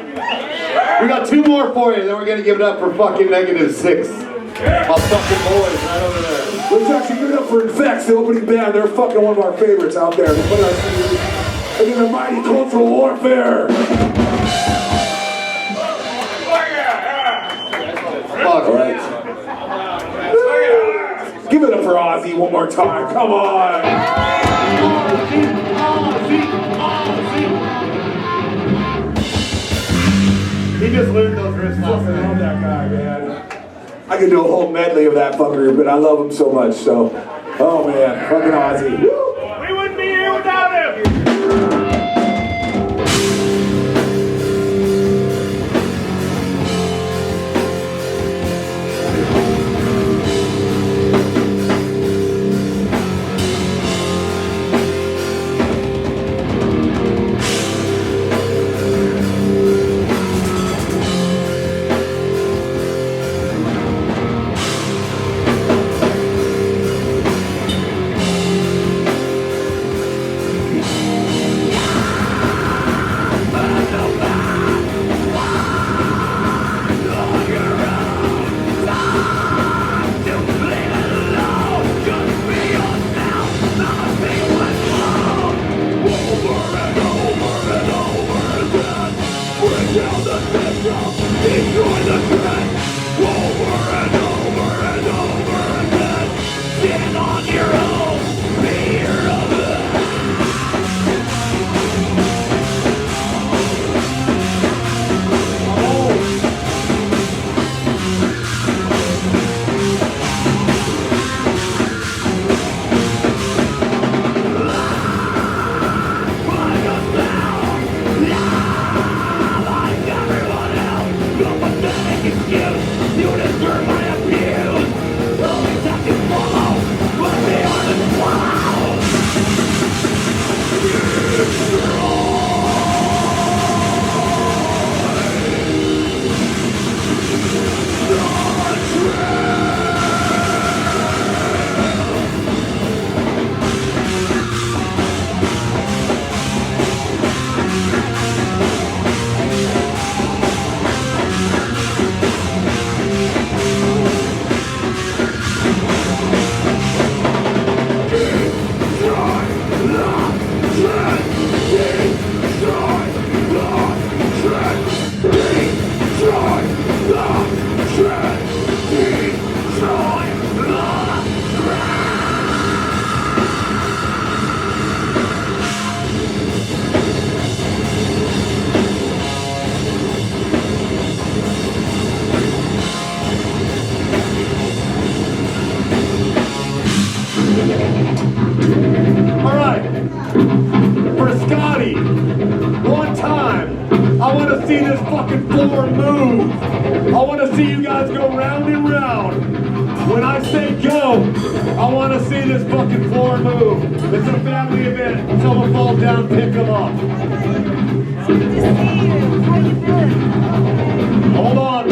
We got 2 more for you, then we're gonna give it up for fucking -6. My fucking boys right over there. Let's actually give it up for Infects, the opening band. They're fucking one of our favorites out there. They put us in the mighty cultural warfare. Fuck. All right. Give it up for Ozzy one more time. Come on. He just learned those riffs last I love night. that guy, man. I could do a whole medley of that fucker, but I love him so much. So, oh man, fucking Ozzy. Woo! We wouldn't be here without him. see this fucking floor move. I want to see you guys go round and round. When I say go, I want to see this fucking floor move. It's a family event. If someone falls down, pick them up. Good to see you. How you doing? Hold on.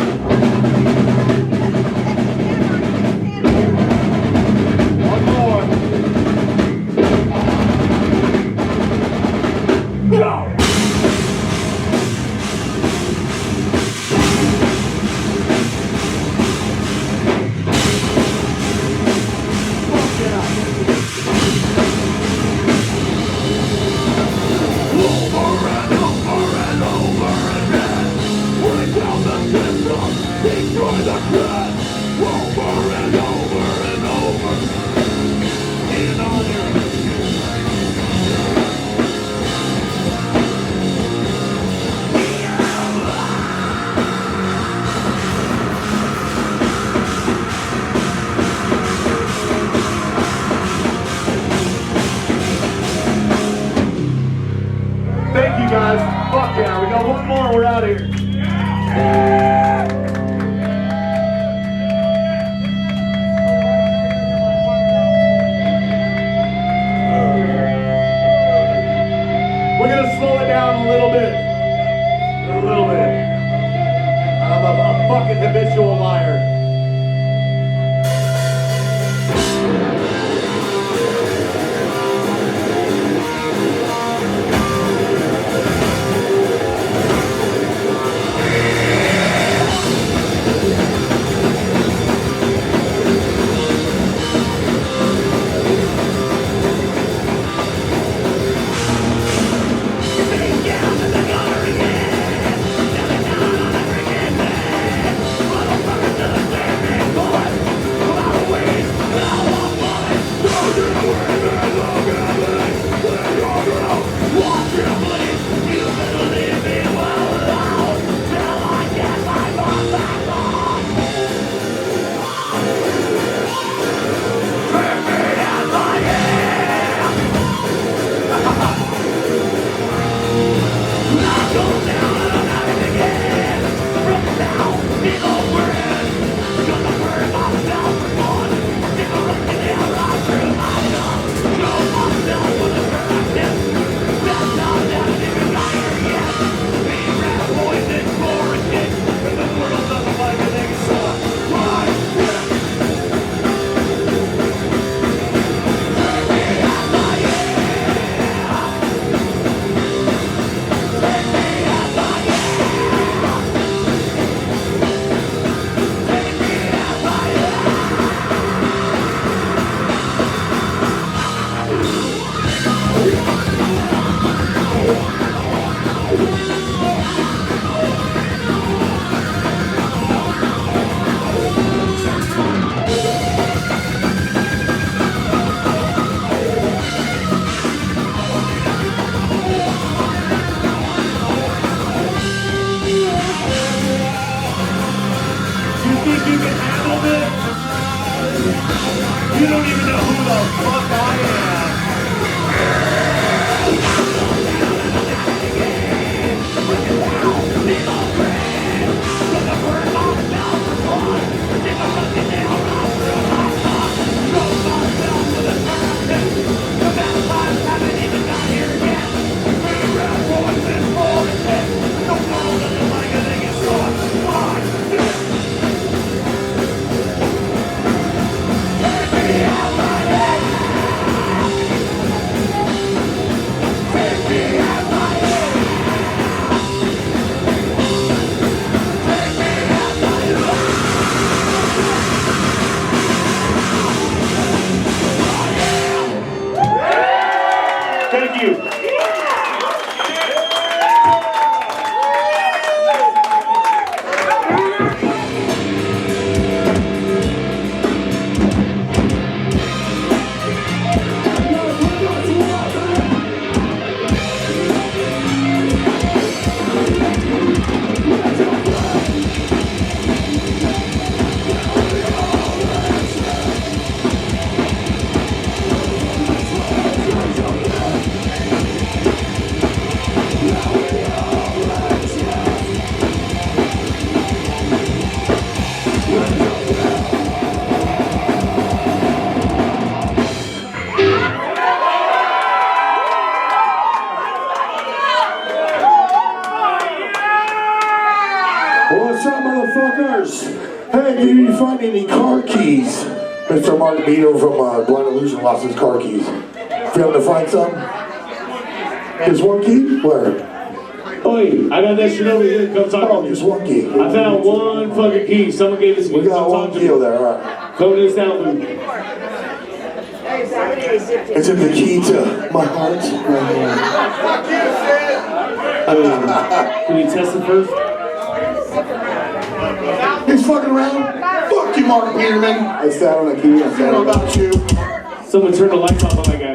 One more. Go. Thank you guys. Fuck yeah, we got one more, we're out of here. We're gonna slow it down a little bit. A little bit. I'm a fucking habitual liar. You don't even know who the fuck I Thank you. What's up, motherfuckers? Hey, did you find any car keys? Mr. Mark Beater from Blind Illusion lost his car keys. Failed to find some? Just one key? Where? Oi, I got that shit over here. Come talk to me. Just one key. I found one fucking key. Someone gave this to me. We got Come one talk to key me. there, alright. Come to this down booth. It's in the key to my heart. Can we test it first? He's fucking around. Fuck you, Mark Peterman. I sat on the key. I said about you. Someone turn the lights off on that guy.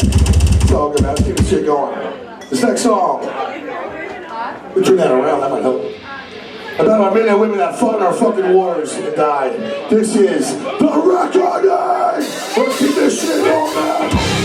It's all good, man. Let's keep this shit going. This next song. We turn that around. That might help. About our men and women that fought in our fucking wars and died. This is the Reckoning. Let's keep this shit going, man.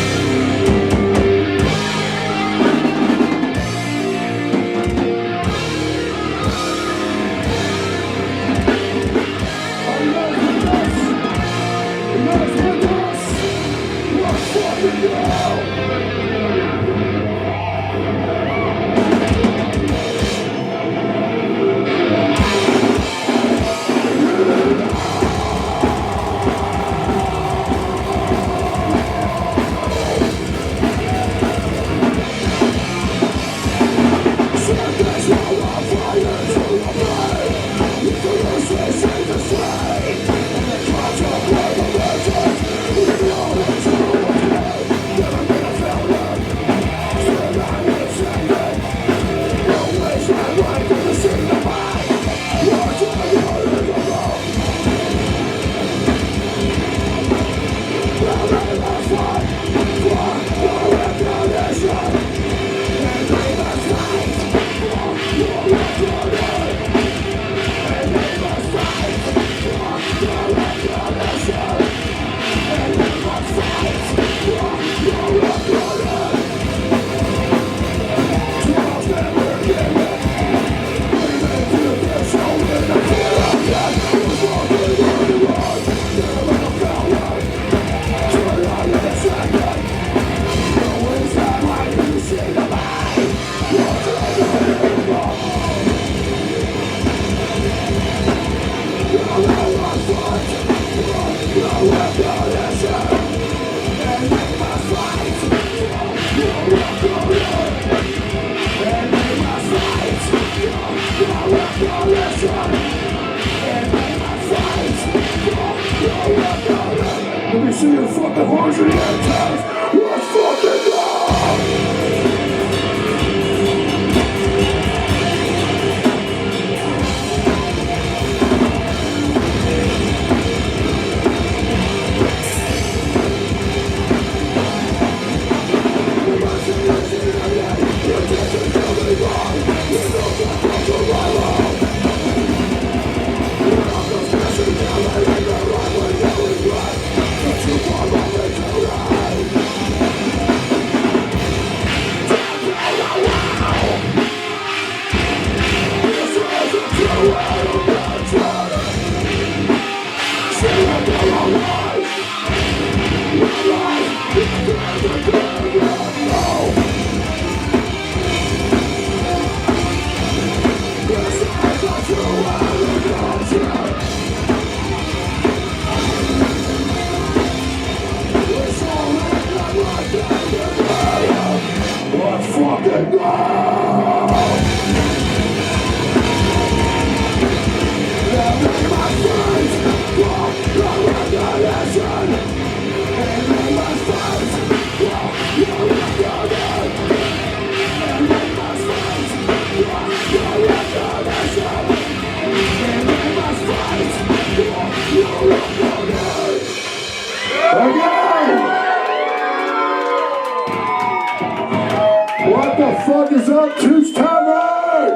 What the fuck is up, Toots Tavern?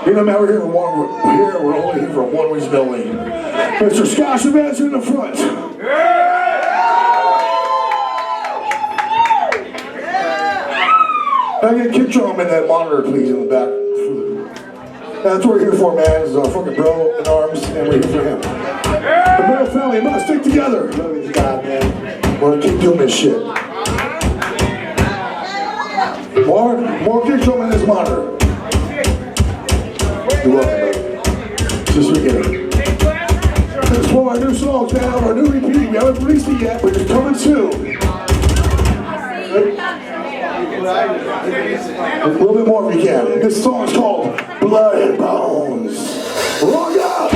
You know, man, we're here we're only here for one reason only. Mr. Scott Chavez in the front. I get kick drum in that monitor, please, in the back. That's what we're here for, man. This is our fucking bro in arms, and we're here for him. The Middle family must stick together. Love you, God, man. We're gonna keep doing this shit. More kick drum in this monitor. You're welcome, baby. Just beginning. This is one of our new songs, man, our new repeat. We haven't released it yet, but it's coming soon. A little bit more if you can. This song is called Blood and Bones. Rock up!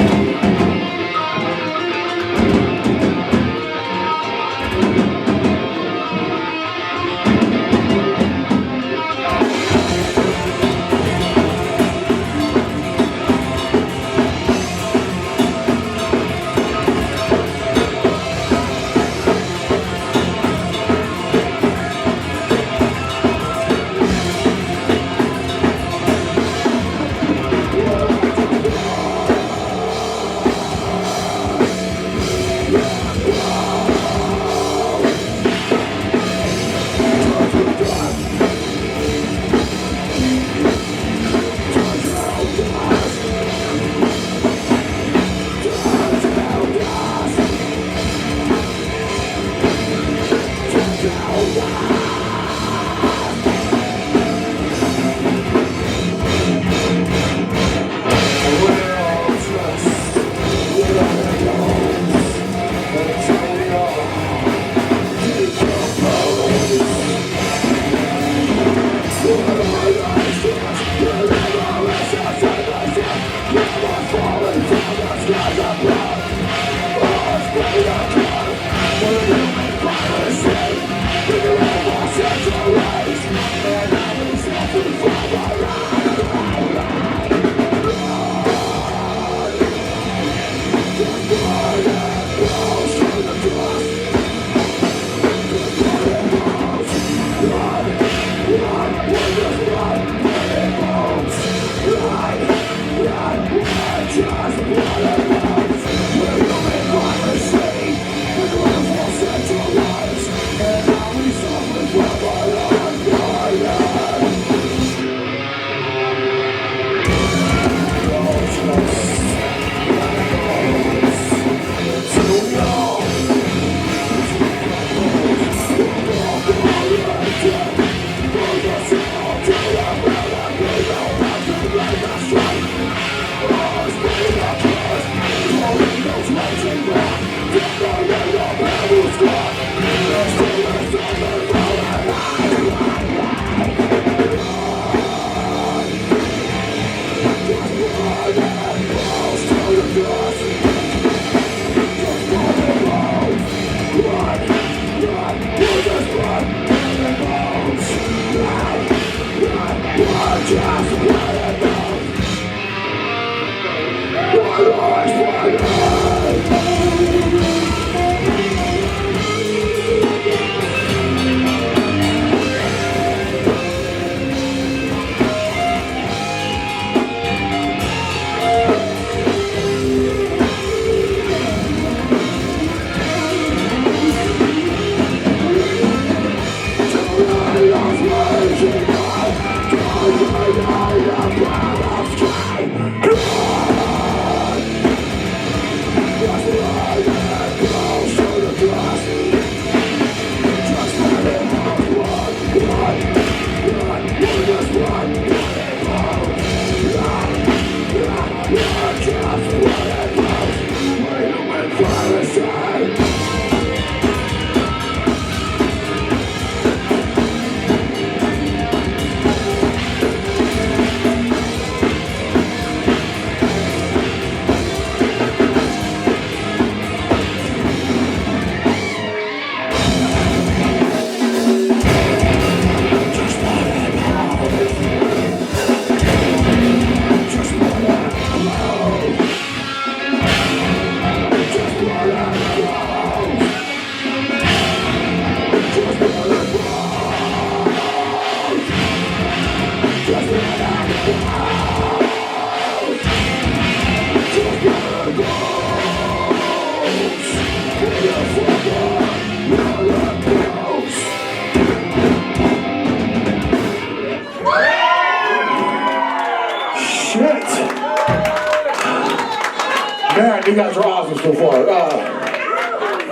Man, you guys are awesome so far.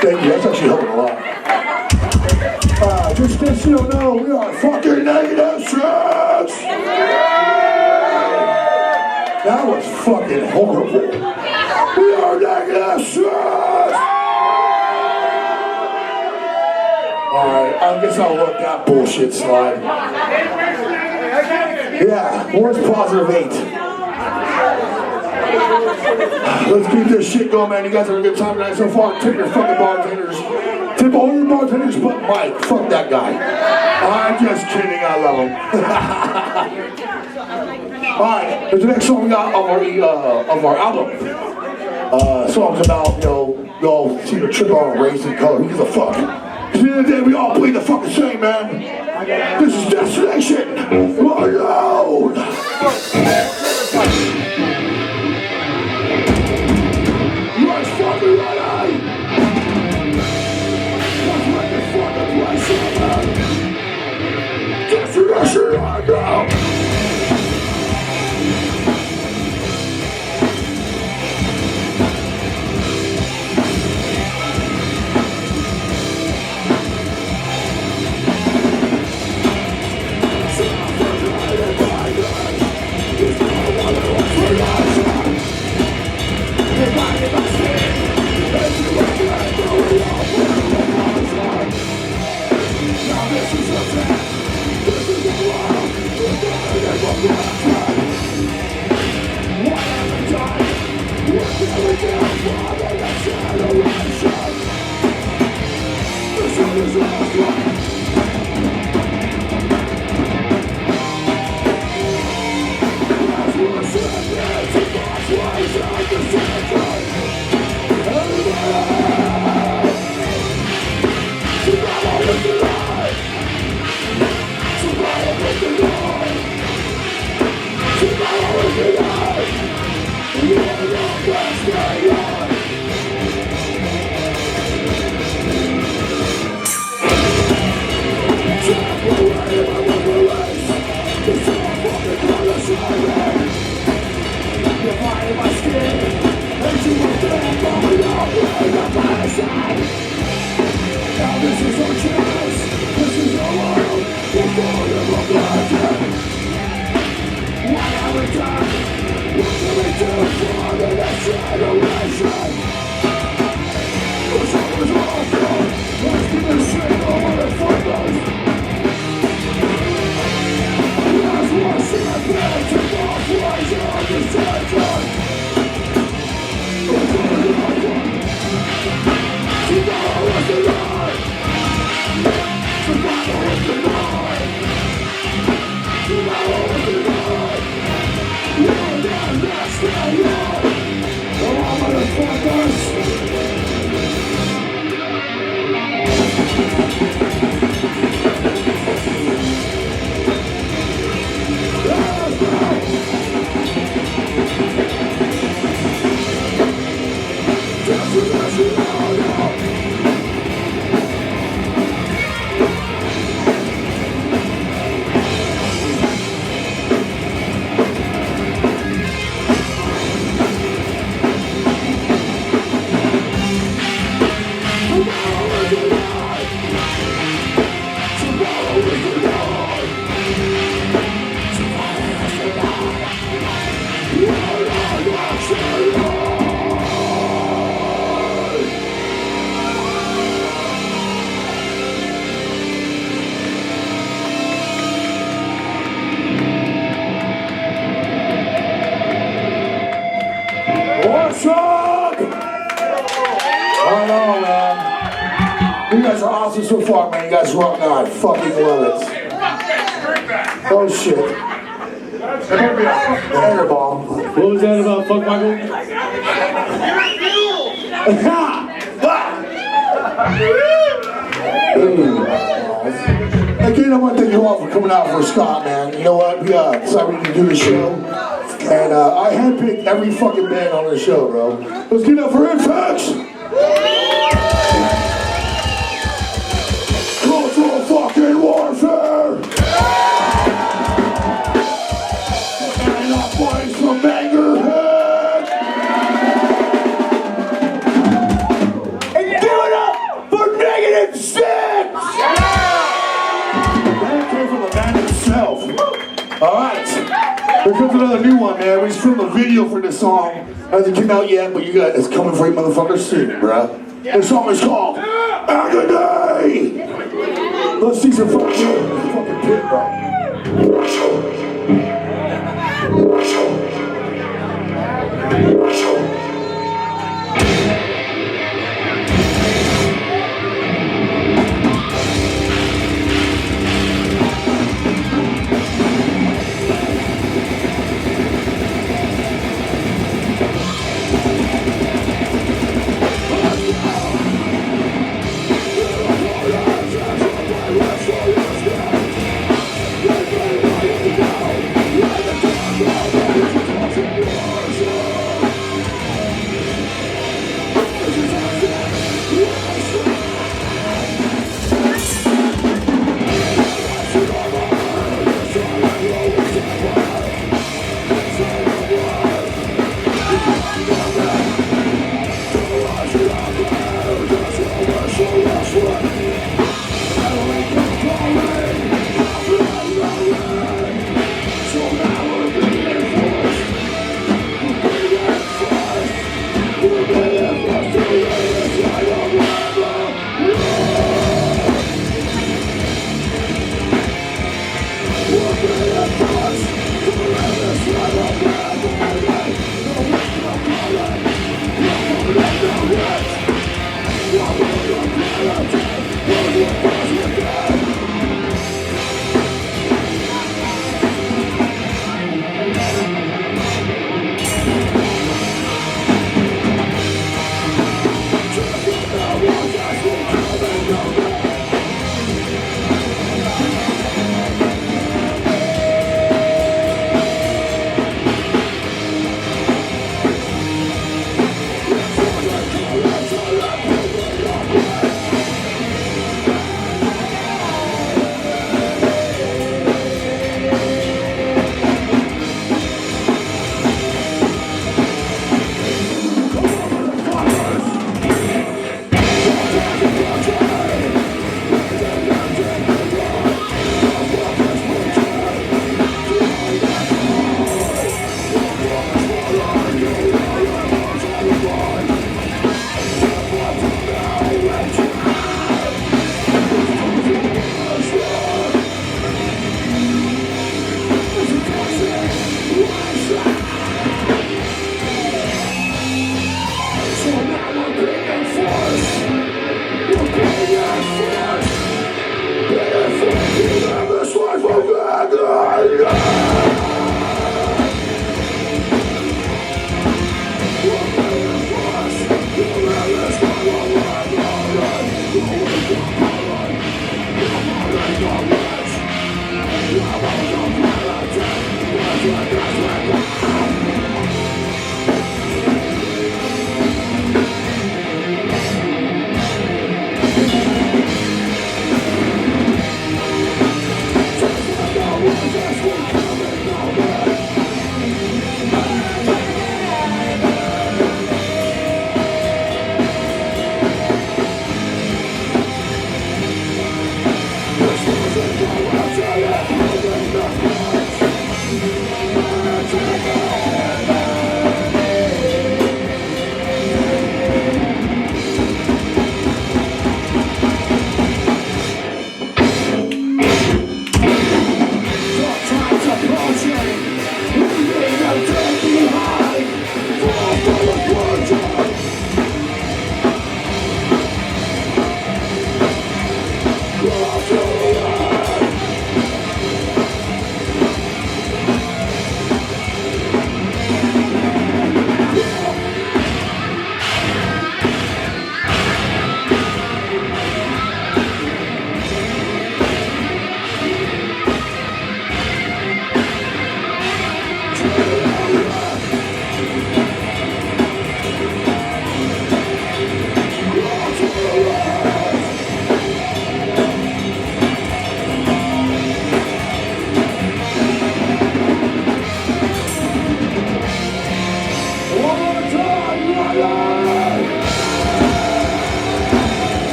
Thank you. That's actually helping a lot. Just so you know, we are fucking negative stress. That was fucking horrible. We are negative stress. Alright, I guess I'll let that bullshit slide. Yeah, where's positive 8? Let's keep this shit going, man. You guys have a good time tonight so far. Tip your fucking bartenders. Tip all your bartenders but Mike. Fuck that guy. I'm just kidding. I love him. Alright, here's the next song we got of our album. Songs about, y'all see the trip on race and color. Who gives a fuck? At the end of the day, we all bleed the fucking same, man. This is Destination Alone. Let's fucking ready. Let's make this fucking place happen. Destination Alone. You guys are awesome so far, man. You guys rock on. I fucking love it. Oh shit. Air bomb. What was that about, fuck Michael? Again, I want to thank you all for coming out for Scott, man. You know what? We decided to do the show. And I handpicked every fucking band on the show, bro. Let's get up for Infects! Cultural fucking warfare! And our boys from Bangerhead! And give it up for -6! That came from the band himself. Alright. Here comes another new one, man. We just filmed a video for this song. Hasn't come out yet, but you guys, it's coming for you motherfuckers soon, bruh. This song is called Agony! Let's see some fucking pit, bro.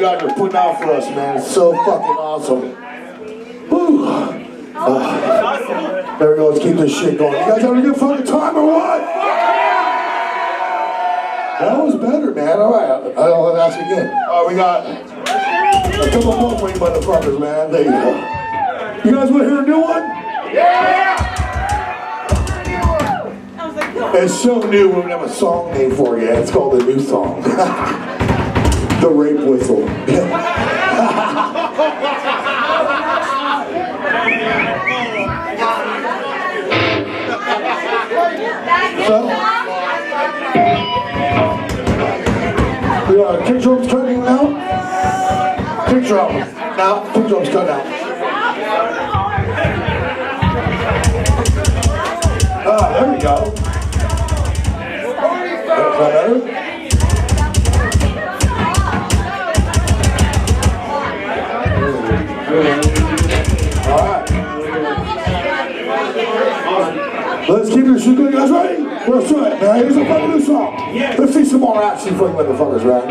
guys are putting out for us, man. It's so fucking awesome. Woo. There we go. Let's keep this shit going. You guys having a good fucking time or what? That was better, man. All right. I'll ask again. We got a couple more for you motherfuckers, man. There you go. You guys want to hear a new one? Yeah! It's so new, we don't have a song name for it yet. It's called the new song. The rape whistle. Kick drum's cutting out. Kick drum. Now, kick drum's cut out. There we go. Is that better? All right. Let's keep this shit going. You guys ready? Let's do it, man. Here's a fucking new song. Let's see some more action for you motherfuckers, right?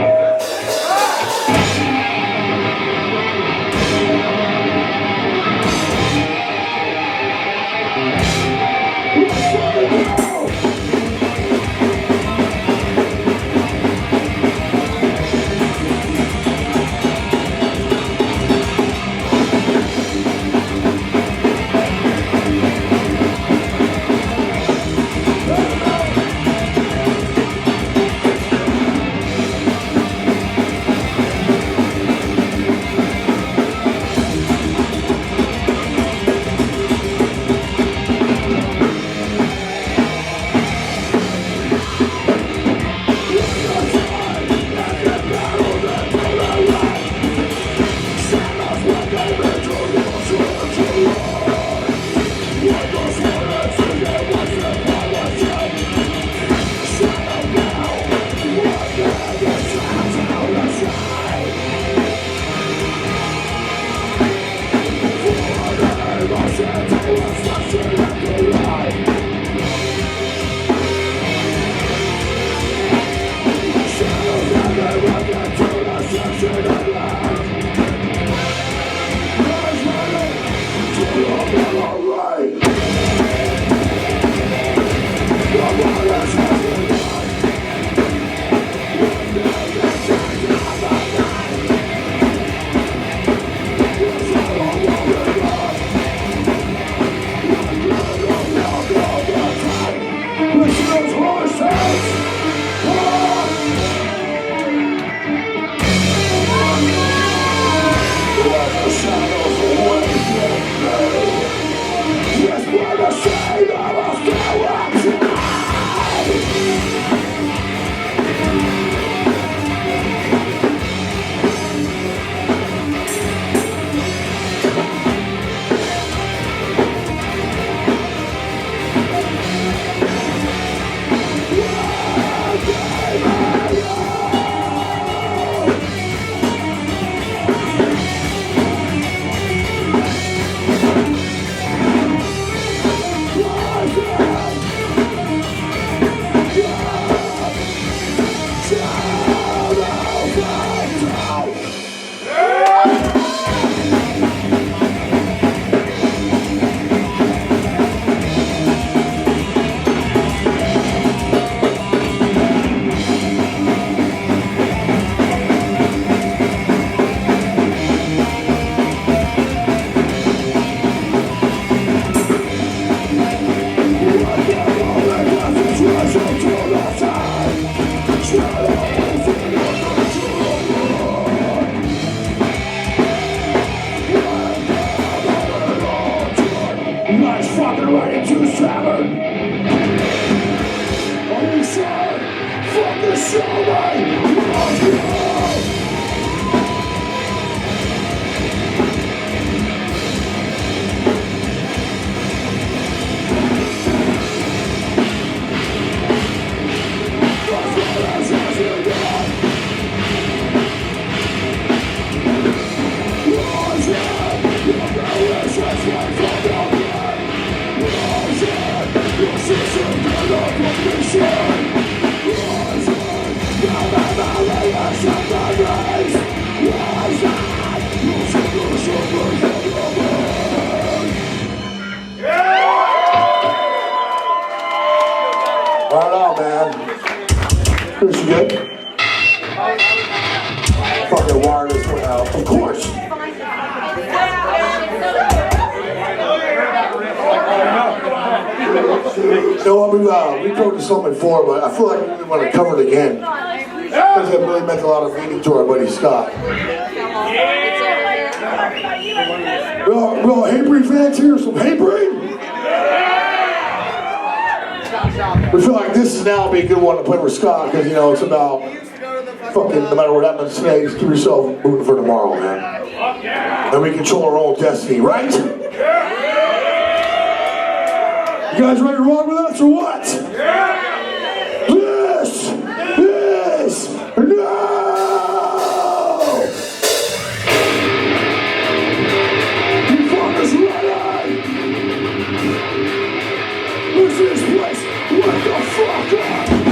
Is she good? Fucking wireless went out. Of course. No, we covered this song before, but I feel like we want to cover it again. Because it really meant a lot of meaning to our buddy Scott. We all Hatebreed fans here, some Hatebreed? We feel like this is now be a good one to play with Scott, because, you know, it's about fucking, no matter what happens today, just keep yourself moving for tomorrow, man. And we control our own destiny, right? You guys ready to rock with us or what? This is no! You fuckers ready? This is place, wake the fuck up!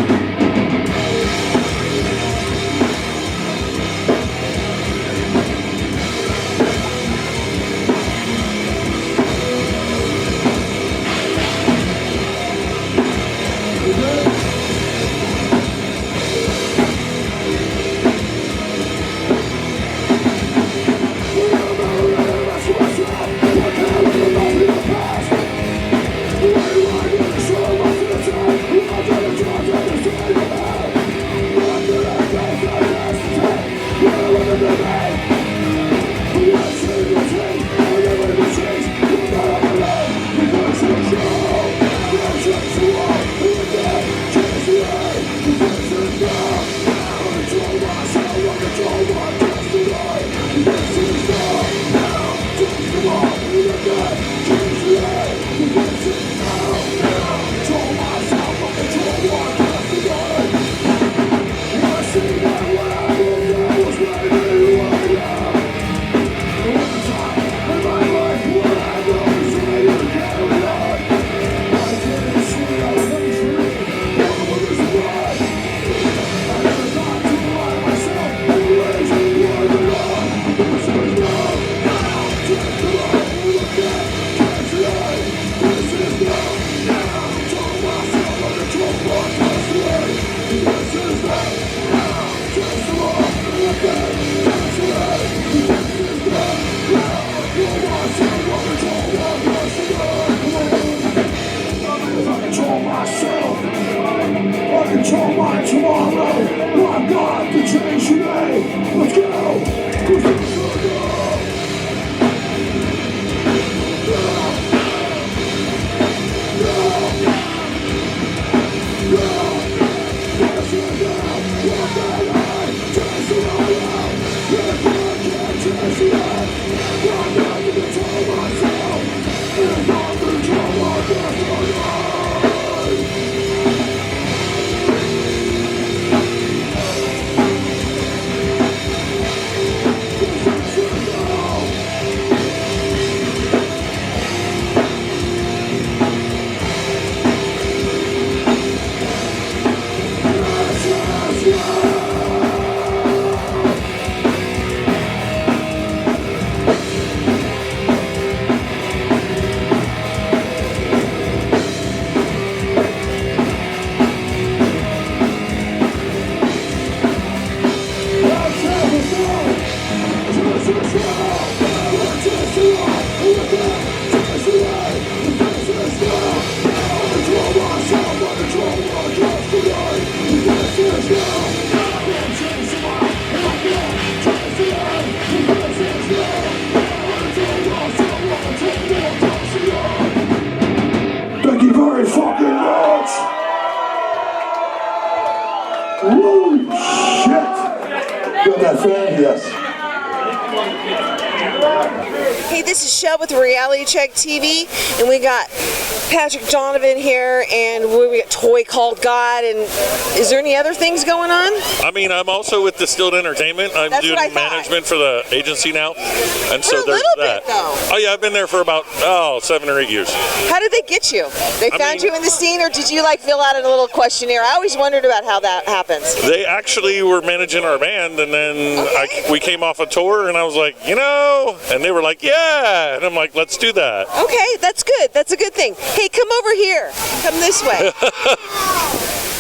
Control my tomorrow. I've got to change today. Let's go. Thank you very fucking much. Woo, shit. Got that fan? Yes. Hey, this is Shell with Reality Check TV, and we got Patrick Donovan here, and we got Toy Called God, and is there any other things going on? I mean, I'm also with Distilled Entertainment. I'm doing management for the agency now, and so there's that. Oh yeah, I've been there for about 7 or 8 years. How did they get you? They found you in the scene, or did you like fill out a little questionnaire? I always wondered about how that happens. They actually were managing our band, and then we came off a tour, and I was like, you know, and they were like, yeah, and I'm like, let's do that. Okay, that's good. That's a good thing. Hey, come over here. Come this way.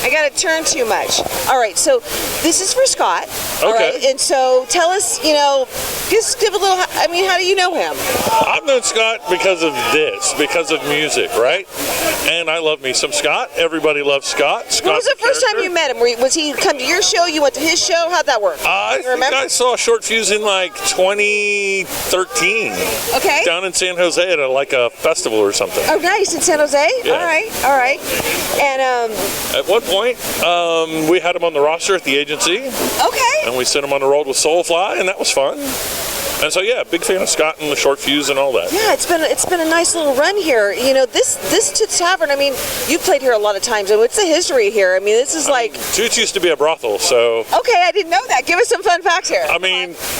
I got to turn too much. All right, so this is for Scott. All right, and so tell us, just give a little, how do you know him? I've known Scott because of this, because of music, right? And I love me some Scott. Everybody loves Scott. When was the first time you met him? Was he come to your show? You went to his show? How'd that work? I think I saw Short Fuse in like 2013. Okay. Down in San Jose at a festival or something. Oh, nice, in San Jose? Yeah. All right. And at one point, we had him on the roster at the agency. Okay. And we sent him on the road with Soulfly, and that was fun. And so big fan of Scott and the Short Fuse and all that. Yeah, it's been a nice little run here. This Toots Tavern. You've played here a lot of times. And what's the history here? This is Toots used to be a brothel, so. Okay, I didn't know that. Give us some fun facts here.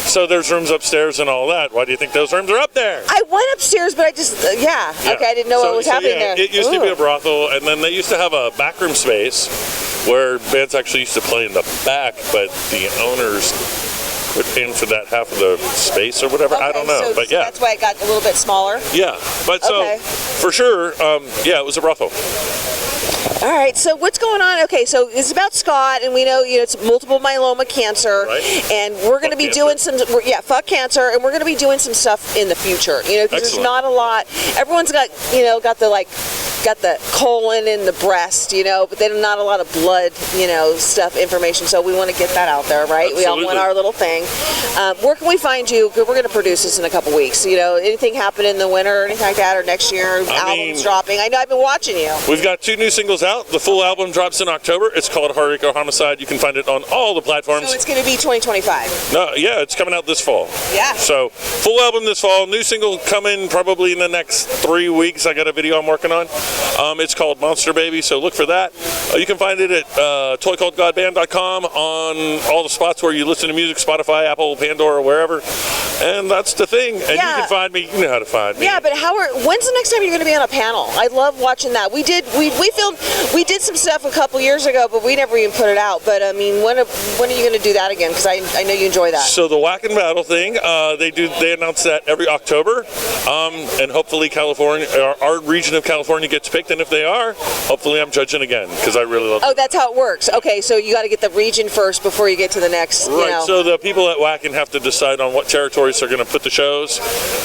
So there's rooms upstairs and all that. Why do you think those rooms are up there? I went upstairs, but I just okay, I didn't know what was happening there. It used to be a brothel, and then they used to have a backroom space where bands actually used to play in the back, but the owners would pay for that half of the space or whatever. I don't know, but that's why it got a little bit smaller. Yeah, but so for sure, it was a brothel. All right, so what's going on? Okay, so it's about Scott, and we know it's multiple myeloma cancer, and we're going to be doing some fuck cancer, and we're going to be doing some stuff in the future. Because there's not a lot. Everyone's got got the colon and the breast, but there's not a lot of blood, stuff, information. So we want to get that out there, right? Absolutely. We all want our little thing. Where can we find you? We're going to produce this in a couple weeks. Anything happen in the winter or anything like that, or next year? Albums dropping? I know I've been watching you. We've got 2 new singles out. The full album drops in October. It's called Heartache or Homicide. You can find it on all the platforms. So it's going to be 2025. No, it's coming out this fall. Yeah. So full album this fall. New single coming probably in the next 3 weeks. I got a video I'm working on. It's called Monster Baby, so look for that. You can find it at toycalledgodband.com on all the spots where you listen to music, Spotify, Apple, Pandora, wherever. And that's the thing. And you can find me. You know how to find me. Yeah, but when's the next time you're going to be on a panel? I love watching that. We did some stuff a couple years ago, but we never even put it out. But when are you going to do that again? Because I know you enjoy that. So the Whack and Battle thing, they announce that every October, and hopefully California, our region of California gets picked. And if they are, hopefully I'm judging again because I really love it. Oh, that's how it works. Okay, so you got to get the region first before you get to the next. Right. So the people at Wacken have to decide on what territories they're going to put the shows,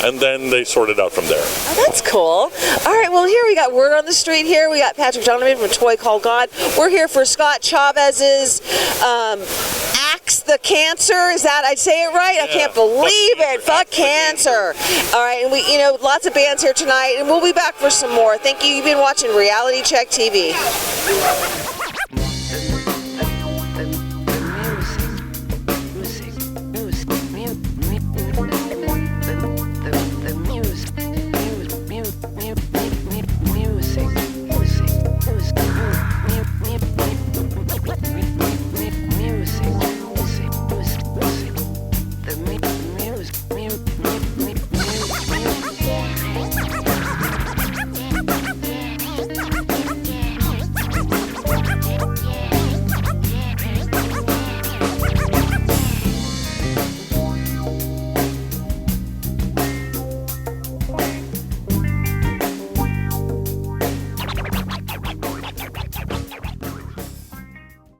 and then they sort it out from there. Oh, that's cool. All right. Well, here we got Word on the Street. Here we got Patrick Donovan from Toy Called God. We're here for Scott Chavez's Axe the Cancer. Is that I say it right? Yeah. I can't believe it. Fuck cancer. All right, and we lots of bands here tonight, and we'll be back for some more. Thank you. You've been watching Reality Check TV.